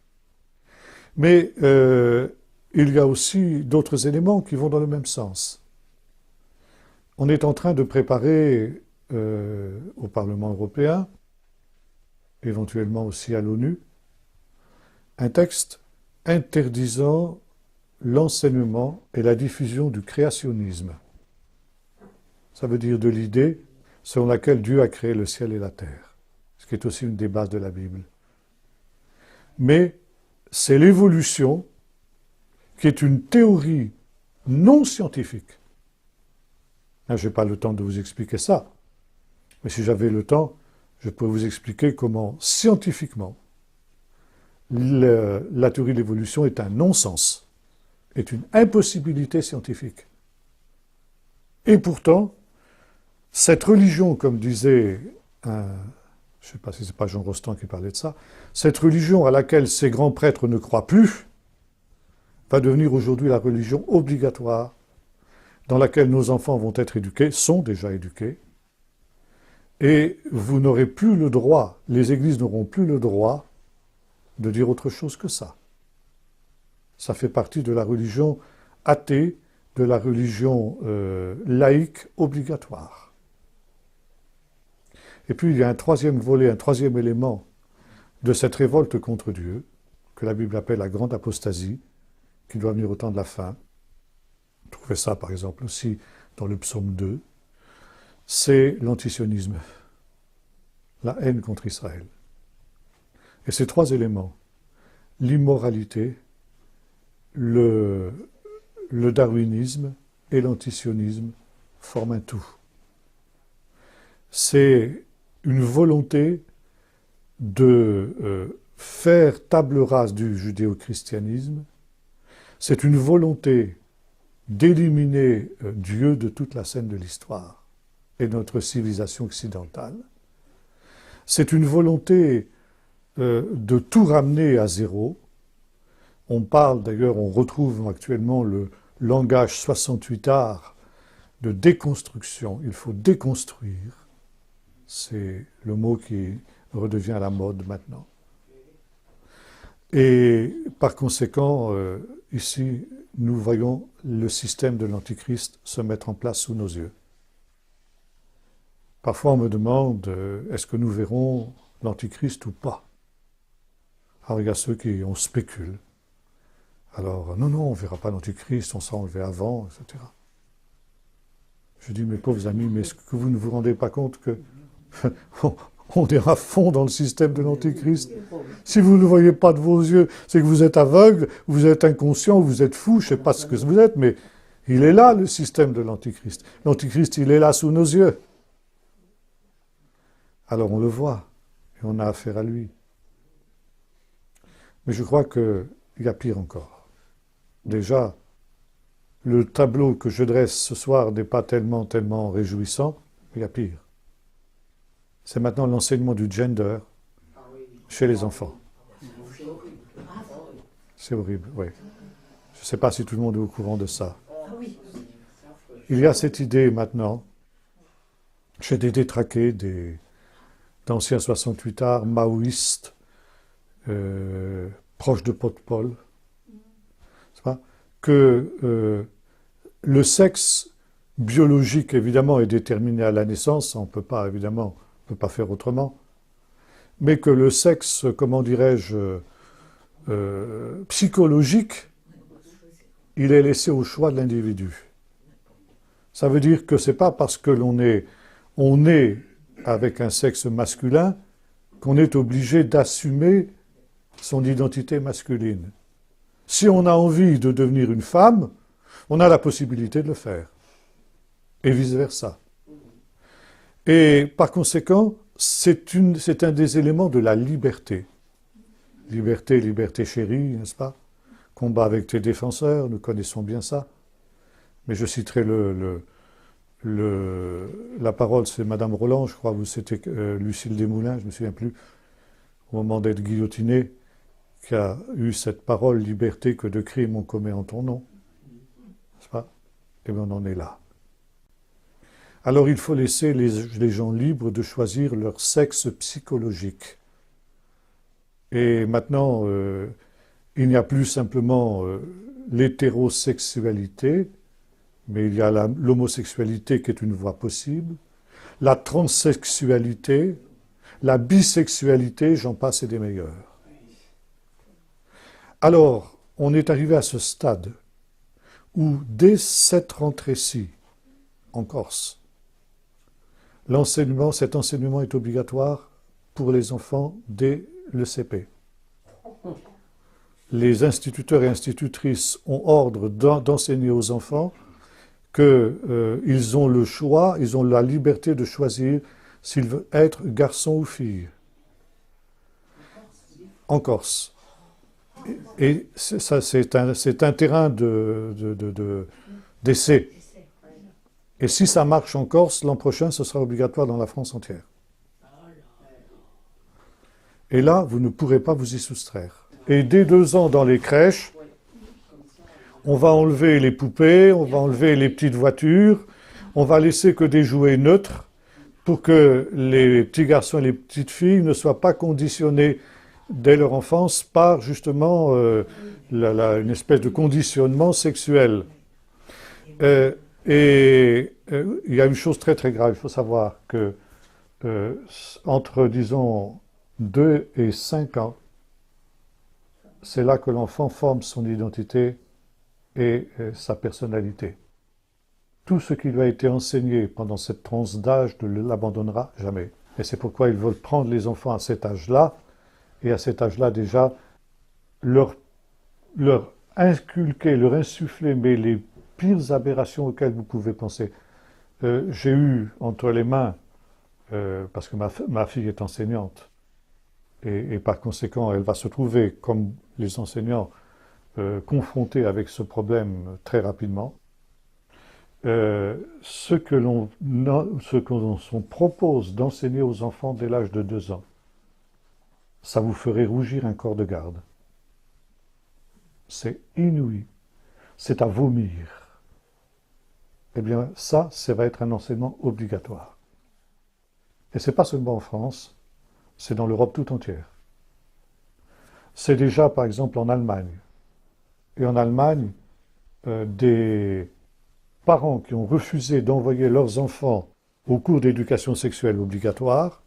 A: Mais il y a aussi d'autres éléments qui vont dans le même sens. On est en train de préparer au Parlement européen, éventuellement aussi à l'ONU, un texte interdisant l'enseignement et la diffusion du créationnisme. Ça veut dire de l'idée selon laquelle Dieu a créé le ciel et la terre, ce qui est aussi une des bases de la Bible. Mais c'est l'évolution qui est une théorie non scientifique. Je n'ai pas le temps de vous expliquer ça, mais si j'avais le temps, je pourrais vous expliquer comment scientifiquement la théorie de l'évolution est un non-sens, est une impossibilité scientifique. Et pourtant, cette religion, comme disait je ne sais pas si c'est pas Jean Rostand qui parlait de ça, cette religion à laquelle ces grands prêtres ne croient plus, va devenir aujourd'hui la religion obligatoire dans laquelle nos enfants vont être éduqués, sont déjà éduqués, et vous n'aurez plus le droit, les églises n'auront plus le droit de dire autre chose que ça. Ça fait partie de la religion athée, de la religion laïque obligatoire. Et puis il y a un troisième volet, un troisième élément de cette révolte contre Dieu, que la Bible appelle la grande apostasie, qui doit venir au temps de la fin. Vous trouvez ça par exemple aussi dans le psaume 2, c'est l'antisionisme, la haine contre Israël. Et ces trois éléments, l'immoralité, le darwinisme et l'antisionisme, forment un tout. C'est une volonté de faire table rase du judéo-christianisme, c'est une volonté d'éliminer Dieu de toute la scène de l'histoire et de notre civilisation occidentale. C'est une volonté de tout ramener à zéro. On parle d'ailleurs, on retrouve actuellement le langage 68 art de déconstruction. Il faut déconstruire. C'est le mot qui redevient à la mode maintenant. Et par conséquent, ici, nous voyons le système de l'Antichrist se mettre en place sous nos yeux. Parfois, on me demande, est-ce que nous verrons l'Antichrist ou pas? Alors, il y a ceux qui on spécule. Alors, non, on ne verra pas l'Antichrist, on s'en enlevé avant, etc. Je dis, mes pauvres amis, mais est-ce que vous ne vous rendez pas compte que on est à fond dans le système de l'Antichrist? Si vous ne le voyez pas de vos yeux, c'est que vous êtes aveugle, vous êtes inconscient, vous êtes fou, je ne sais pas ce que vous êtes, mais il est là, le système de l'Antichrist. L'Antichrist, il est là sous nos yeux. Alors on le voit, et on a affaire à lui. Mais je crois qu'il y a pire encore. Déjà, le tableau que je dresse ce soir n'est pas tellement réjouissant, mais il y a pire. C'est maintenant l'enseignement du gender chez les enfants. C'est horrible, oui. Je ne sais pas si tout le monde est au courant de ça. Il y a cette idée maintenant, chez des détraqués, d'anciens 68 arts, maoïstes, proches de Pol, que le sexe biologique, évidemment, est déterminé à la naissance, on ne peut pas, évidemment, on ne peut pas faire autrement, mais que le sexe, comment dirais-je, psychologique, il est laissé au choix de l'individu. Ça veut dire que ce n'est pas parce que on est avec un sexe masculin qu'on est obligé d'assumer son identité masculine. Si on a envie de devenir une femme, on a la possibilité de le faire. Et vice-versa. Et par conséquent, c'est un des éléments de la liberté. Liberté chérie, n'est-ce pas? Combat avec tes défenseurs, nous connaissons bien ça. Mais je citerai la parole, c'est Madame Roland, je crois, ou c'était Lucille Desmoulins, je ne me souviens plus, au moment d'être guillotinée, qui a eu cette parole liberté que de crime on commet en ton nom. N'est-ce pas? Et bien on en est là. Alors il faut laisser les gens libres de choisir leur sexe psychologique. Et maintenant, il n'y a plus simplement l'hétérosexualité, mais il y a l'homosexualité qui est une voie possible, la transsexualité, la bisexualité, j'en passe et des meilleurs. Alors, on est arrivé à ce stade où, dès cette rentrée-ci, en Corse, cet enseignement est obligatoire pour les enfants dès le CP. Les instituteurs et institutrices ont ordre d'enseigner aux enfants qu'ils ont le choix, ils ont la liberté de choisir s'ils veulent être garçon ou fille. En Corse. Et ça, c'est un terrain d'essai. Et si ça marche en Corse, l'an prochain, ce sera obligatoire dans la France entière. Et là, vous ne pourrez pas vous y soustraire. Et dès 2 ans dans les crèches, on va enlever les poupées, on va enlever les petites voitures, on va laisser que des jouets neutres pour que les petits garçons et les petites filles ne soient pas conditionnés dès leur enfance par justement une espèce de conditionnement sexuel. Il y a une chose très très grave, il faut savoir que entre, disons, 2 et 5 ans, c'est là que l'enfant forme son identité et sa personnalité. Tout ce qui lui a été enseigné pendant cette tranche d'âge ne l'abandonnera jamais. Et c'est pourquoi ils veulent prendre les enfants à cet âge-là, et à cet âge-là déjà, leur inculquer, leur insuffler, mais les pires aberrations auxquelles vous pouvez penser. J'ai eu entre les mains, parce que ma fille est enseignante, et par conséquent, elle va se trouver, comme les enseignants, confrontés avec ce problème très rapidement. Ce qu'on propose d'enseigner aux enfants dès l'âge de 2 ans, ça vous ferait rougir un corps de garde. C'est inouï. C'est à vomir. Eh bien, ça va être un enseignement obligatoire. Et ce n'est pas seulement en France, c'est dans l'Europe tout entière. C'est déjà, par exemple, en Allemagne. Et en Allemagne, des parents qui ont refusé d'envoyer leurs enfants au cours d'éducation sexuelle obligatoire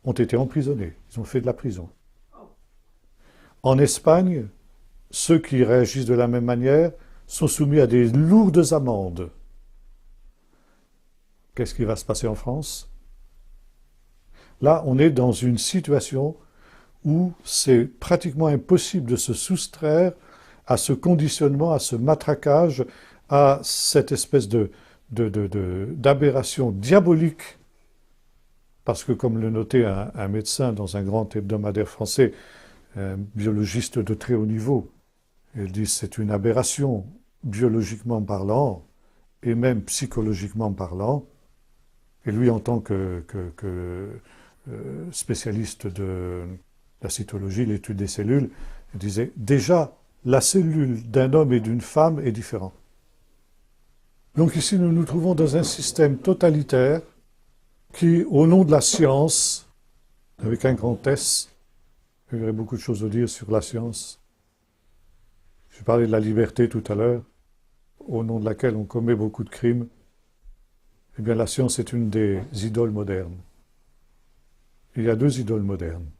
A: ont été emprisonnés. Ils ont fait de la prison. En Espagne, ceux qui réagissent de la même manière sont soumis à des lourdes amendes. Qu'est-ce qui va se passer en France? Là, on est dans une situation où c'est pratiquement impossible de se soustraire à ce conditionnement, à ce matraquage, à cette espèce d'aberration diabolique. Parce que, comme le notait un médecin dans un grand hebdomadaire français, un biologiste de très haut niveau, il dit que c'est une aberration biologiquement parlant et même psychologiquement parlant. Et lui, en tant que spécialiste de la cytologie, l'étude des cellules, il disait déjà la cellule d'un homme et d'une femme est différente. Donc ici, nous nous trouvons dans un système totalitaire qui, au nom de la science, avec un grand S, il y aurait beaucoup de choses à dire sur la science. Je parlais de la liberté tout à l'heure, au nom de laquelle on commet beaucoup de crimes. Eh bien, la science est une des idoles modernes. Il y a 2 idoles modernes,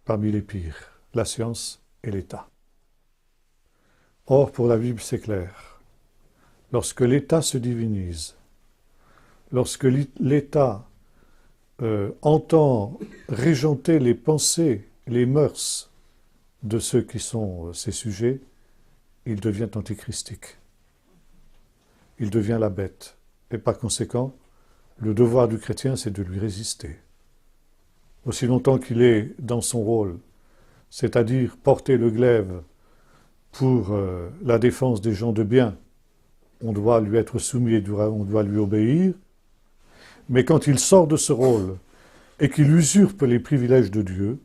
A: parmi les pires, la science et l'État. Or, pour la Bible, c'est clair. Lorsque l'État se divinise, lorsque l'État entend régenter les pensées, les mœurs de ceux qui sont ses sujets, il devient antichristique. Il devient la bête. Et par conséquent, le devoir du chrétien, c'est de lui résister. Aussi longtemps qu'il est dans son rôle, c'est-à-dire porter le glaive pour la défense des gens de bien, on doit lui être soumis et on doit lui obéir. Mais quand il sort de ce rôle et qu'il usurpe les privilèges de Dieu,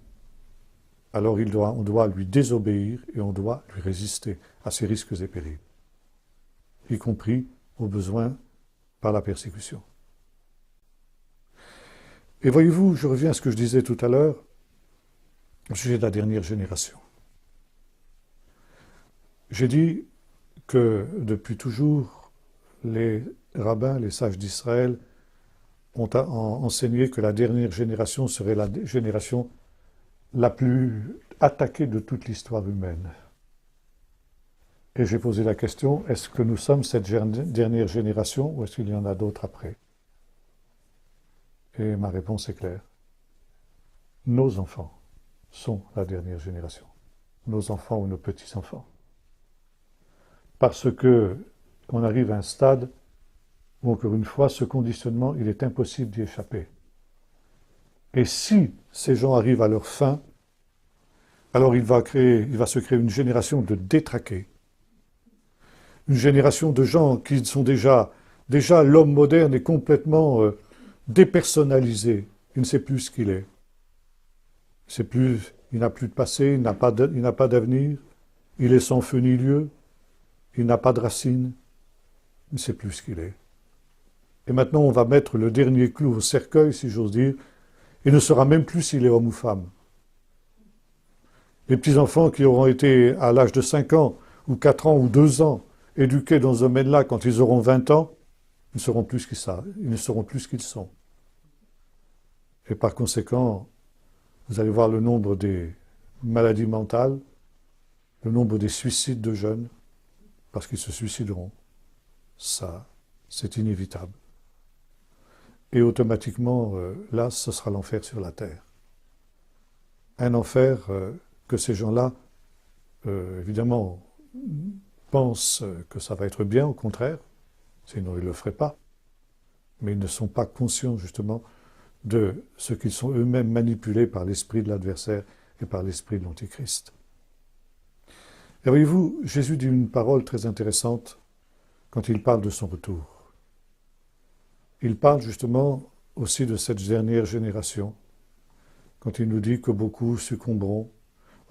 A: alors on doit lui désobéir et on doit lui résister à ses risques et périls, y compris au besoin par la persécution. Et voyez-vous, je reviens à ce que je disais tout à l'heure au sujet de la dernière génération. J'ai dit que depuis toujours, les rabbins, les sages d'Israël, ont enseigné que la dernière génération serait la génération la plus attaquée de toute l'histoire humaine. Et j'ai posé la question, est-ce que nous sommes cette dernière génération ou est-ce qu'il y en a d'autres après? Et ma réponse est claire. Nos enfants sont la dernière génération. Nos enfants ou nos petits-enfants. Parce que on arrive à un stade où, encore une fois, ce conditionnement, il est impossible d'y échapper. Et si ces gens arrivent à leur fin, alors il va se créer une génération de détraqués. Une génération de gens qui sont déjà l'homme moderne est complètement dépersonnalisé. Il ne sait plus ce qu'il est. Il n'a plus de passé, il n'a pas d'avenir, il est sans feu ni lieu, il n'a pas de racines, il ne sait plus ce qu'il est. Et maintenant, on va mettre le dernier clou au cercueil, si j'ose dire, et ne saura même plus s'il est homme ou femme. Les petits-enfants qui auront été à l'âge de 5 ans, ou 4 ans, ou 2 ans, éduqués dans ce domaine-là, quand ils auront 20 ans, ils ne sauront plus ce qu'ils savent, ils ne sauront plus ce qu'ils sont. Et par conséquent, vous allez voir le nombre des maladies mentales, le nombre des suicides de jeunes, parce qu'ils se suicideront. Ça, c'est inévitable. Et automatiquement, là, ce sera l'enfer sur la terre. Un enfer que ces gens-là, évidemment, pensent que ça va être bien, au contraire, sinon ils ne le feraient pas. Mais ils ne sont pas conscients, justement, de ce qu'ils sont eux-mêmes manipulés par l'esprit de l'adversaire et par l'esprit de l'Antichrist. Et voyez-vous, Jésus dit une parole très intéressante quand il parle de son retour. Il parle justement aussi de cette dernière génération, quand il nous dit que beaucoup succomberont,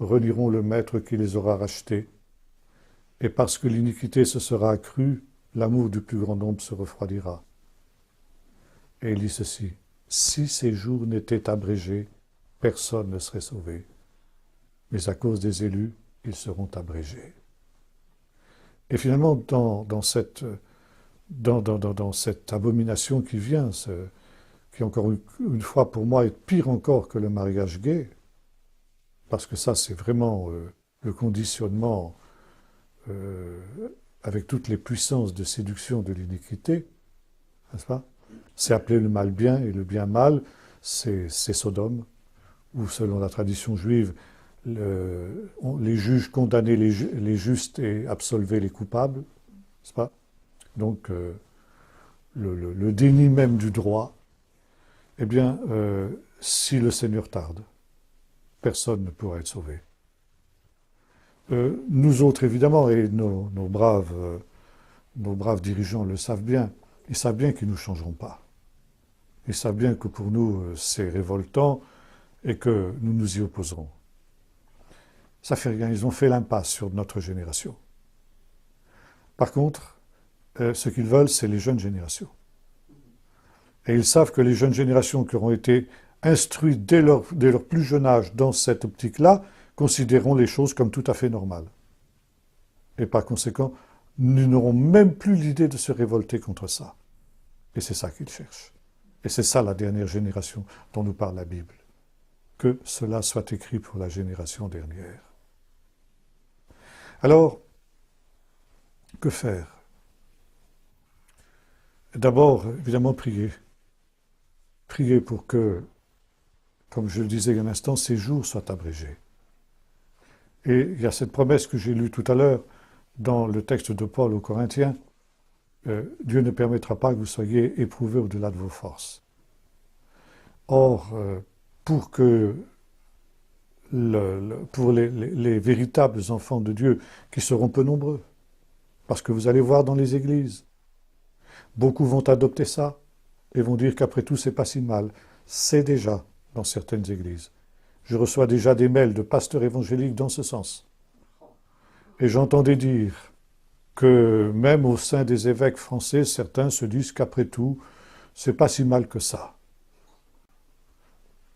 A: renieront le maître qui les aura rachetés, et parce que l'iniquité se sera accrue, l'amour du plus grand nombre se refroidira. Et il dit ceci, si ces jours n'étaient abrégés, personne ne serait sauvé, mais à cause des élus, ils seront abrégés. Et finalement, dans cette abomination qui vient, qui encore une fois pour moi est pire encore que le mariage gay, parce que ça c'est vraiment le conditionnement avec toutes les puissances de séduction de l'iniquité, n'est-ce pas? C'est appeler le mal bien et le bien mal, c'est Sodome, où selon la tradition juive, les juges condamnaient les justes et absolvaient les coupables, n'est-ce pas? Donc, le déni même du droit, eh bien, si le Seigneur tarde, personne ne pourra être sauvé. Nous autres, évidemment, et nos braves dirigeants le savent bien, ils savent bien qu'ils ne nous changeront pas. Ils savent bien que pour nous, c'est révoltant et que nous nous y opposerons. Ça fait rien, ils ont fait l'impasse sur notre génération. Par contre, ce qu'ils veulent, c'est les jeunes générations. Et ils savent que les jeunes générations qui auront été instruites dès leur plus jeune âge dans cette optique-là, considéreront les choses comme tout à fait normales. Et par conséquent, nous n'aurons même plus l'idée de se révolter contre ça. Et c'est ça qu'ils cherchent. Et c'est ça la dernière génération dont nous parle la Bible. Que cela soit écrit pour la génération dernière. Alors, que faire? D'abord, évidemment, prier. Prier pour que, comme je le disais il y a un instant, ces jours soient abrégés. Et il y a cette promesse que j'ai lue tout à l'heure dans le texte de Paul aux Corinthiens. Dieu ne permettra pas que vous soyez éprouvés au-delà de vos forces. Or, pour les véritables enfants de Dieu, qui seront peu nombreux, parce que vous allez voir dans les églises, beaucoup vont adopter ça et vont dire qu'après tout, c'est pas si mal. C'est déjà dans certaines églises. Je reçois déjà des mails de pasteurs évangéliques dans ce sens. Et j'entendais dire que même au sein des évêques français, certains se disent qu'après tout, c'est pas si mal que ça.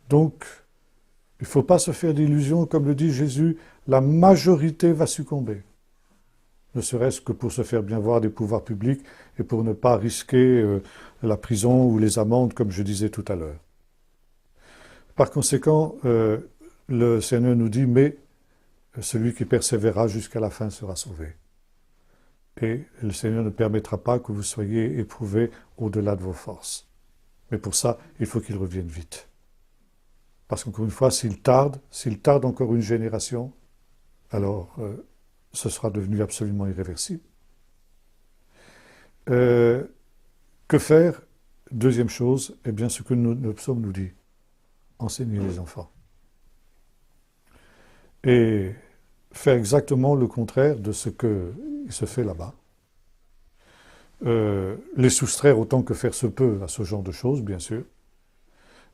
A: Donc, il ne faut pas se faire d'illusions, comme le dit Jésus, la majorité va succomber. Ne serait-ce que pour se faire bien voir des pouvoirs publics et pour ne pas risquer la prison ou les amendes, comme je disais tout à l'heure. Par conséquent, le Seigneur nous dit, mais celui qui persévérera jusqu'à la fin sera sauvé. Et le Seigneur ne permettra pas que vous soyez éprouvés au-delà de vos forces. Mais pour ça, il faut qu'il revienne vite. Parce qu'encore une fois, s'il tarde encore une génération, alors ce sera devenu absolument irréversible. Que faire? Deuxième chose, eh bien ce que le psaume nous dit, enseigner les enfants. Et faire exactement le contraire de ce qu'il se fait là-bas. Les soustraire autant que faire se peut à ce genre de choses, bien sûr,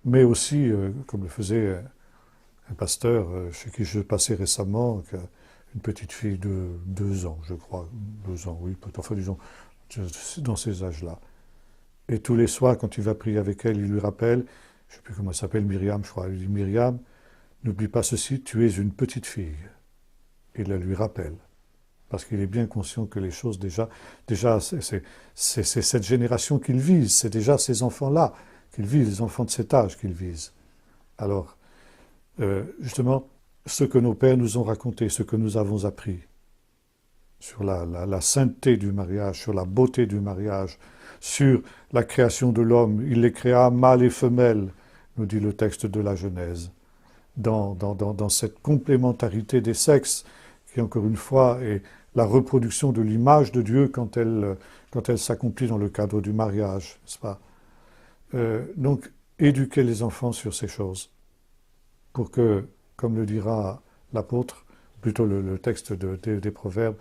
A: mais aussi, comme le faisait un pasteur chez qui je passais récemment, une petite fille de 2 ans, je crois, 2 ans, oui, enfin disons, dans ces âges-là. Et tous les soirs, quand il va prier avec elle, il lui rappelle, je ne sais plus comment elle s'appelle, Myriam, je crois, il lui dit, Myriam, n'oublie pas ceci, tu es une petite fille. Il la lui rappelle. Parce qu'il est bien conscient que les choses, déjà c'est cette génération qu'il vise, c'est déjà ces enfants-là qu'il vise, les enfants de cet âge qu'il vise. Alors, justement, ce que nos pères nous ont raconté, ce que nous avons appris, sur la sainteté du mariage, sur la beauté du mariage, sur la création de l'homme, il les créa mâle et femelle, nous dit le texte de la Genèse, dans cette complémentarité des sexes, qui encore une fois est la reproduction de l'image de Dieu quand elle s'accomplit dans le cadre du mariage, n'est-ce pas? Donc, éduquer les enfants sur ces choses, pour que, comme le dira l'apôtre, plutôt le texte des Proverbes,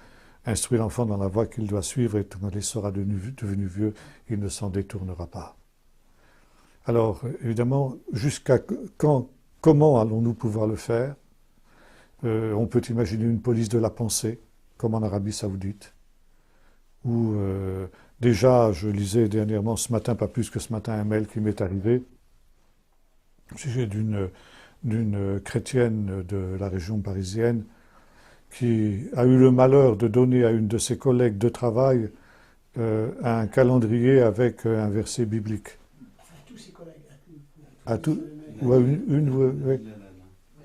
A: instruit l'enfant dans la voie qu'il doit suivre, et quand il sera devenu vieux, il ne s'en détournera pas. Alors, évidemment, jusqu'à quand, comment allons-nous pouvoir le faire? On peut imaginer une police de la pensée, comme en Arabie Saoudite, où déjà, je lisais dernièrement, ce matin, pas plus que ce matin, un mail qui m'est arrivé, au sujet d'une chrétienne de la région parisienne, qui a eu le malheur de donner à une de ses collègues de travail un calendrier avec un verset biblique.
D: Tous ses collègues.
A: À tout, ou à oui.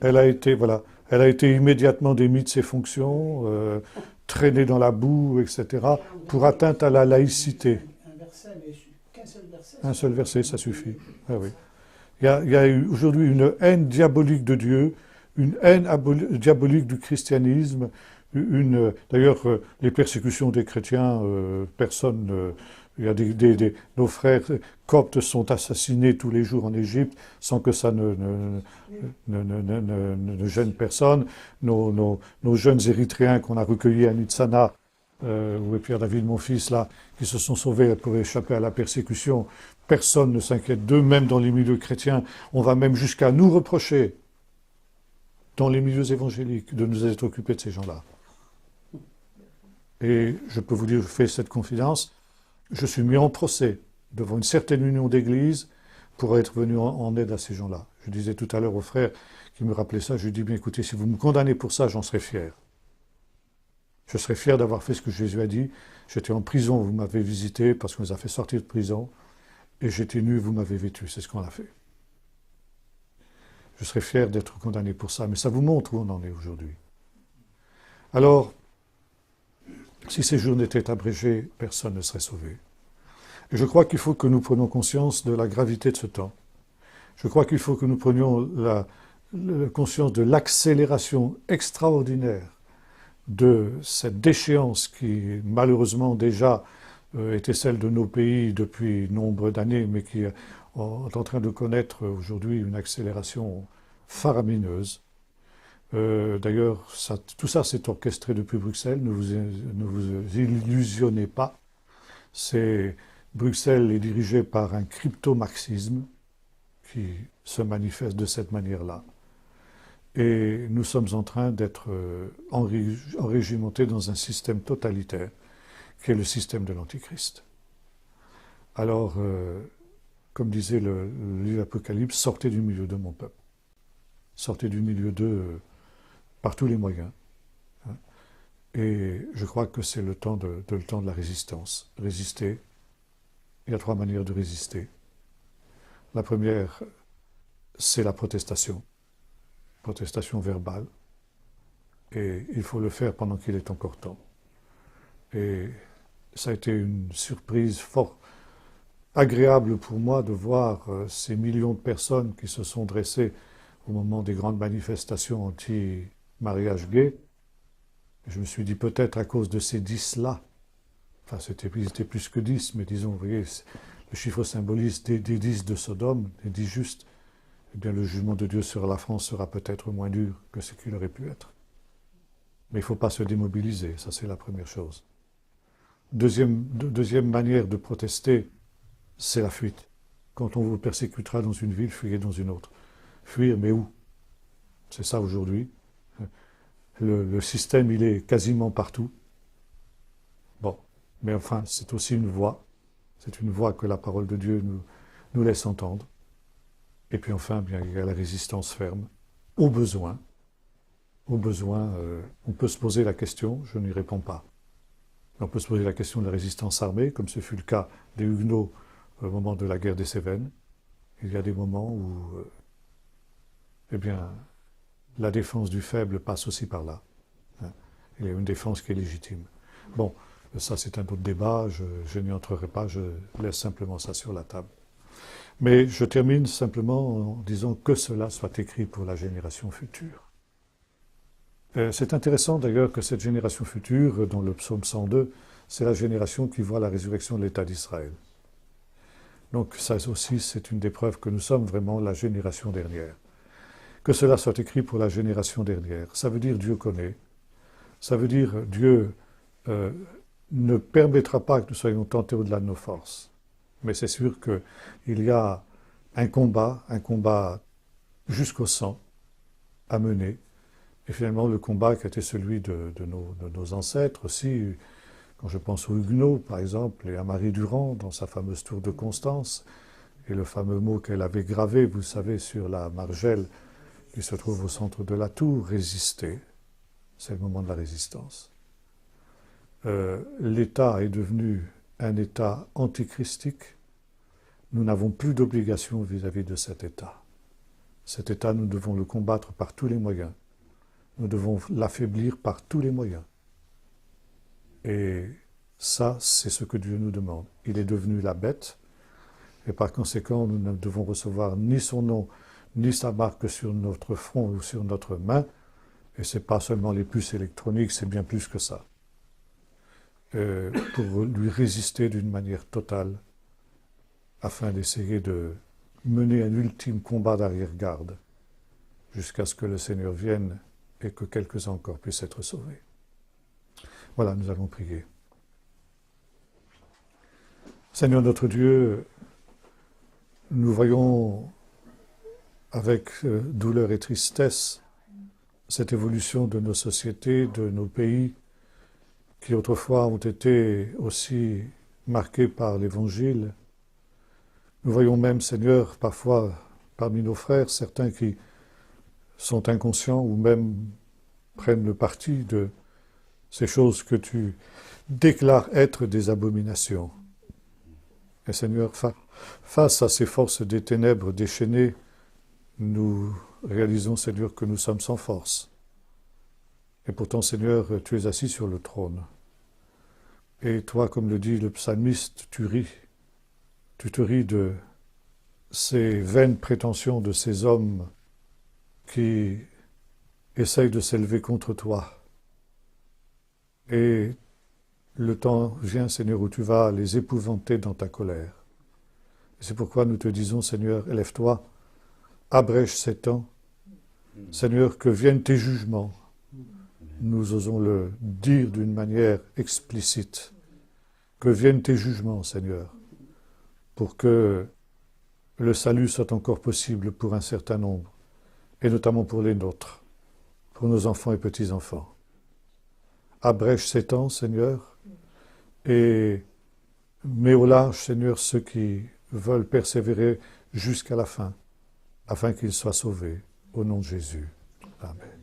A: Elle a été immédiatement démise de ses fonctions, traînée dans la boue, etc., pour atteinte à la laïcité.
D: Un verset, mais qu'un seul verset.
A: Un seul verset, ça suffit. Ah oui. Il y a aujourd'hui une haine diabolique de Dieu, une haine diabolique du christianisme. D'ailleurs, les persécutions des chrétiens, il y a nos frères coptes sont assassinés tous les jours en Égypte sans que ça ne gêne personne. Nos jeunes Érythréens qu'on a recueillis à Nitsana, où est Pierre-David, mon fils, là, qui se sont sauvés pour échapper à la persécution, personne ne s'inquiète d'eux, même dans les milieux chrétiens. On va même jusqu'à nous reprocher, dans les milieux évangéliques, de nous être occupés de ces gens-là. Et je peux vous dire, je fais cette confidence, je suis mis en procès devant une certaine union d'églises pour être venu en aide à ces gens-là. Je disais tout à l'heure aux frères qui me rappelaient ça, je lui dis, bien écoutez, si vous me condamnez pour ça, j'en serais fier. Je serais fier d'avoir fait ce que Jésus a dit. J'étais en prison, vous m'avez visité parce qu'on nous a fait sortir de prison. Et j'étais nu, vous m'avez vêtu. C'est ce qu'on a fait. Je serais fier d'être condamné pour ça. Mais ça vous montre où on en est aujourd'hui. Alors, si ces jours n'étaient abrégés, personne ne serait sauvé. Et je crois qu'il faut que nous prenions conscience de la gravité de ce temps. Je crois qu'il faut que nous prenions conscience de l'accélération extraordinaire de cette déchéance qui, malheureusement, déjà était celle de nos pays depuis nombre d'années, mais qui est en train de connaître aujourd'hui une accélération faramineuse. D'ailleurs, tout ça s'est orchestré depuis Bruxelles, ne vous illusionnez pas. Bruxelles est dirigée par un crypto-marxisme qui se manifeste de cette manière-là. Et nous sommes en train d'être enrégimentés dans un système totalitaire, qui est le système de l'Antichrist. Alors, comme disait le livre Apocalypse, sortez du milieu de mon peuple. Sortez du milieu d'eux par tous les moyens. Hein. Et je crois que c'est le temps de la résistance. Résister. Il y a 3 manières de résister. La première, c'est la protestation. Protestation verbale. Et il faut le faire pendant qu'il est encore temps. Et ça a été une surprise fort agréable pour moi de voir ces millions de personnes qui se sont dressées au moment des grandes manifestations anti-mariage gay. Je me suis dit peut-être à cause de ces 10-là, enfin ils étaient plus que 10, mais disons, vous voyez, le chiffre symbolise des 10 de Sodome, des 10 justes, eh bien le jugement de Dieu sur la France sera peut-être moins dur que ce qu'il aurait pu être. Mais il ne faut pas se démobiliser, ça c'est la première chose. Deuxième manière de protester, c'est la fuite. Quand on vous persécutera dans une ville, fuyez dans une autre. Fuir, mais où? C'est ça aujourd'hui. Le système, il est quasiment partout. Bon, mais enfin, c'est aussi une voix. C'est une voix que la parole de Dieu nous laisse entendre. Et puis enfin, bien, il y a la résistance ferme. Au besoin, on peut se poser la question, je n'y réponds pas. On peut se poser la question de la résistance armée, comme ce fut le cas des Huguenots au moment de la guerre des Cévennes. Il y a des moments où, eh bien, la défense du faible passe aussi par là. Hein. Il y a une défense qui est légitime. Bon, ça c'est un autre débat, je n'y entrerai pas, je laisse simplement ça sur la table. Mais je termine simplement en disant que cela soit écrit pour la génération future. C'est intéressant d'ailleurs que cette génération future, dans le psaume 102, c'est la génération qui voit la résurrection de l'État d'Israël. Donc ça aussi, c'est une des preuves que nous sommes vraiment la génération dernière. Que cela soit écrit pour la génération dernière, ça veut dire Dieu connaît. Ça veut dire Dieu ne permettra pas que nous soyons tentés au-delà de nos forces. Mais c'est sûr qu'il y a un combat jusqu'au sang à mener. Et finalement, le combat qui a été celui de nos ancêtres aussi, quand je pense aux Huguenots, par exemple, et à Marie Durand, dans sa fameuse tour de Constance, et le fameux mot qu'elle avait gravé, vous savez, sur la margelle qui se trouve au centre de la tour, résister. C'est le moment de la résistance. L'État est devenu un État antichristique. Nous n'avons plus d'obligation vis-à-vis de cet État. Cet État, nous devons le combattre par tous les moyens. Nous devons l'affaiblir par tous les moyens. Et ça, c'est ce que Dieu nous demande. Il est devenu la bête, et par conséquent, nous ne devons recevoir ni son nom, ni sa marque sur notre front ou sur notre main. Et ce n'est pas seulement les puces électroniques, c'est bien plus que ça. Pour lui résister d'une manière totale, afin d'essayer de mener un ultime combat d'arrière-garde, jusqu'à ce que le Seigneur vienne et que quelques-uns encore puissent être sauvés. Voilà, nous allons prier. Seigneur notre Dieu, nous voyons avec douleur et tristesse cette évolution de nos sociétés, de nos pays, qui autrefois ont été aussi marqués par l'Évangile. Nous voyons même, Seigneur, parfois parmi nos frères, certains qui sont inconscients ou même prennent le parti de ces choses que tu déclares être des abominations. Et Seigneur, face à ces forces des ténèbres déchaînées, nous réalisons, Seigneur, que nous sommes sans force. Et pourtant, Seigneur, tu es assis sur le trône. Et toi, comme le dit le psalmiste, tu ris. Tu te ris de ces vaines prétentions de ces hommes qui essayent de s'élever contre toi. Et le temps vient, Seigneur, où tu vas les épouvanter dans ta colère. Et c'est pourquoi nous te disons, Seigneur, élève-toi, abrège ces temps. Seigneur, que viennent tes jugements. Nous osons le dire d'une manière explicite. Que viennent tes jugements, Seigneur, pour que le salut soit encore possible pour un certain nombre, et notamment pour les nôtres. pour nos enfants et petits-enfants. Abrège ces temps, Seigneur, et mets au large, Seigneur, ceux qui veulent persévérer jusqu'à la fin, afin qu'ils soient sauvés. Au nom de Jésus. Amen.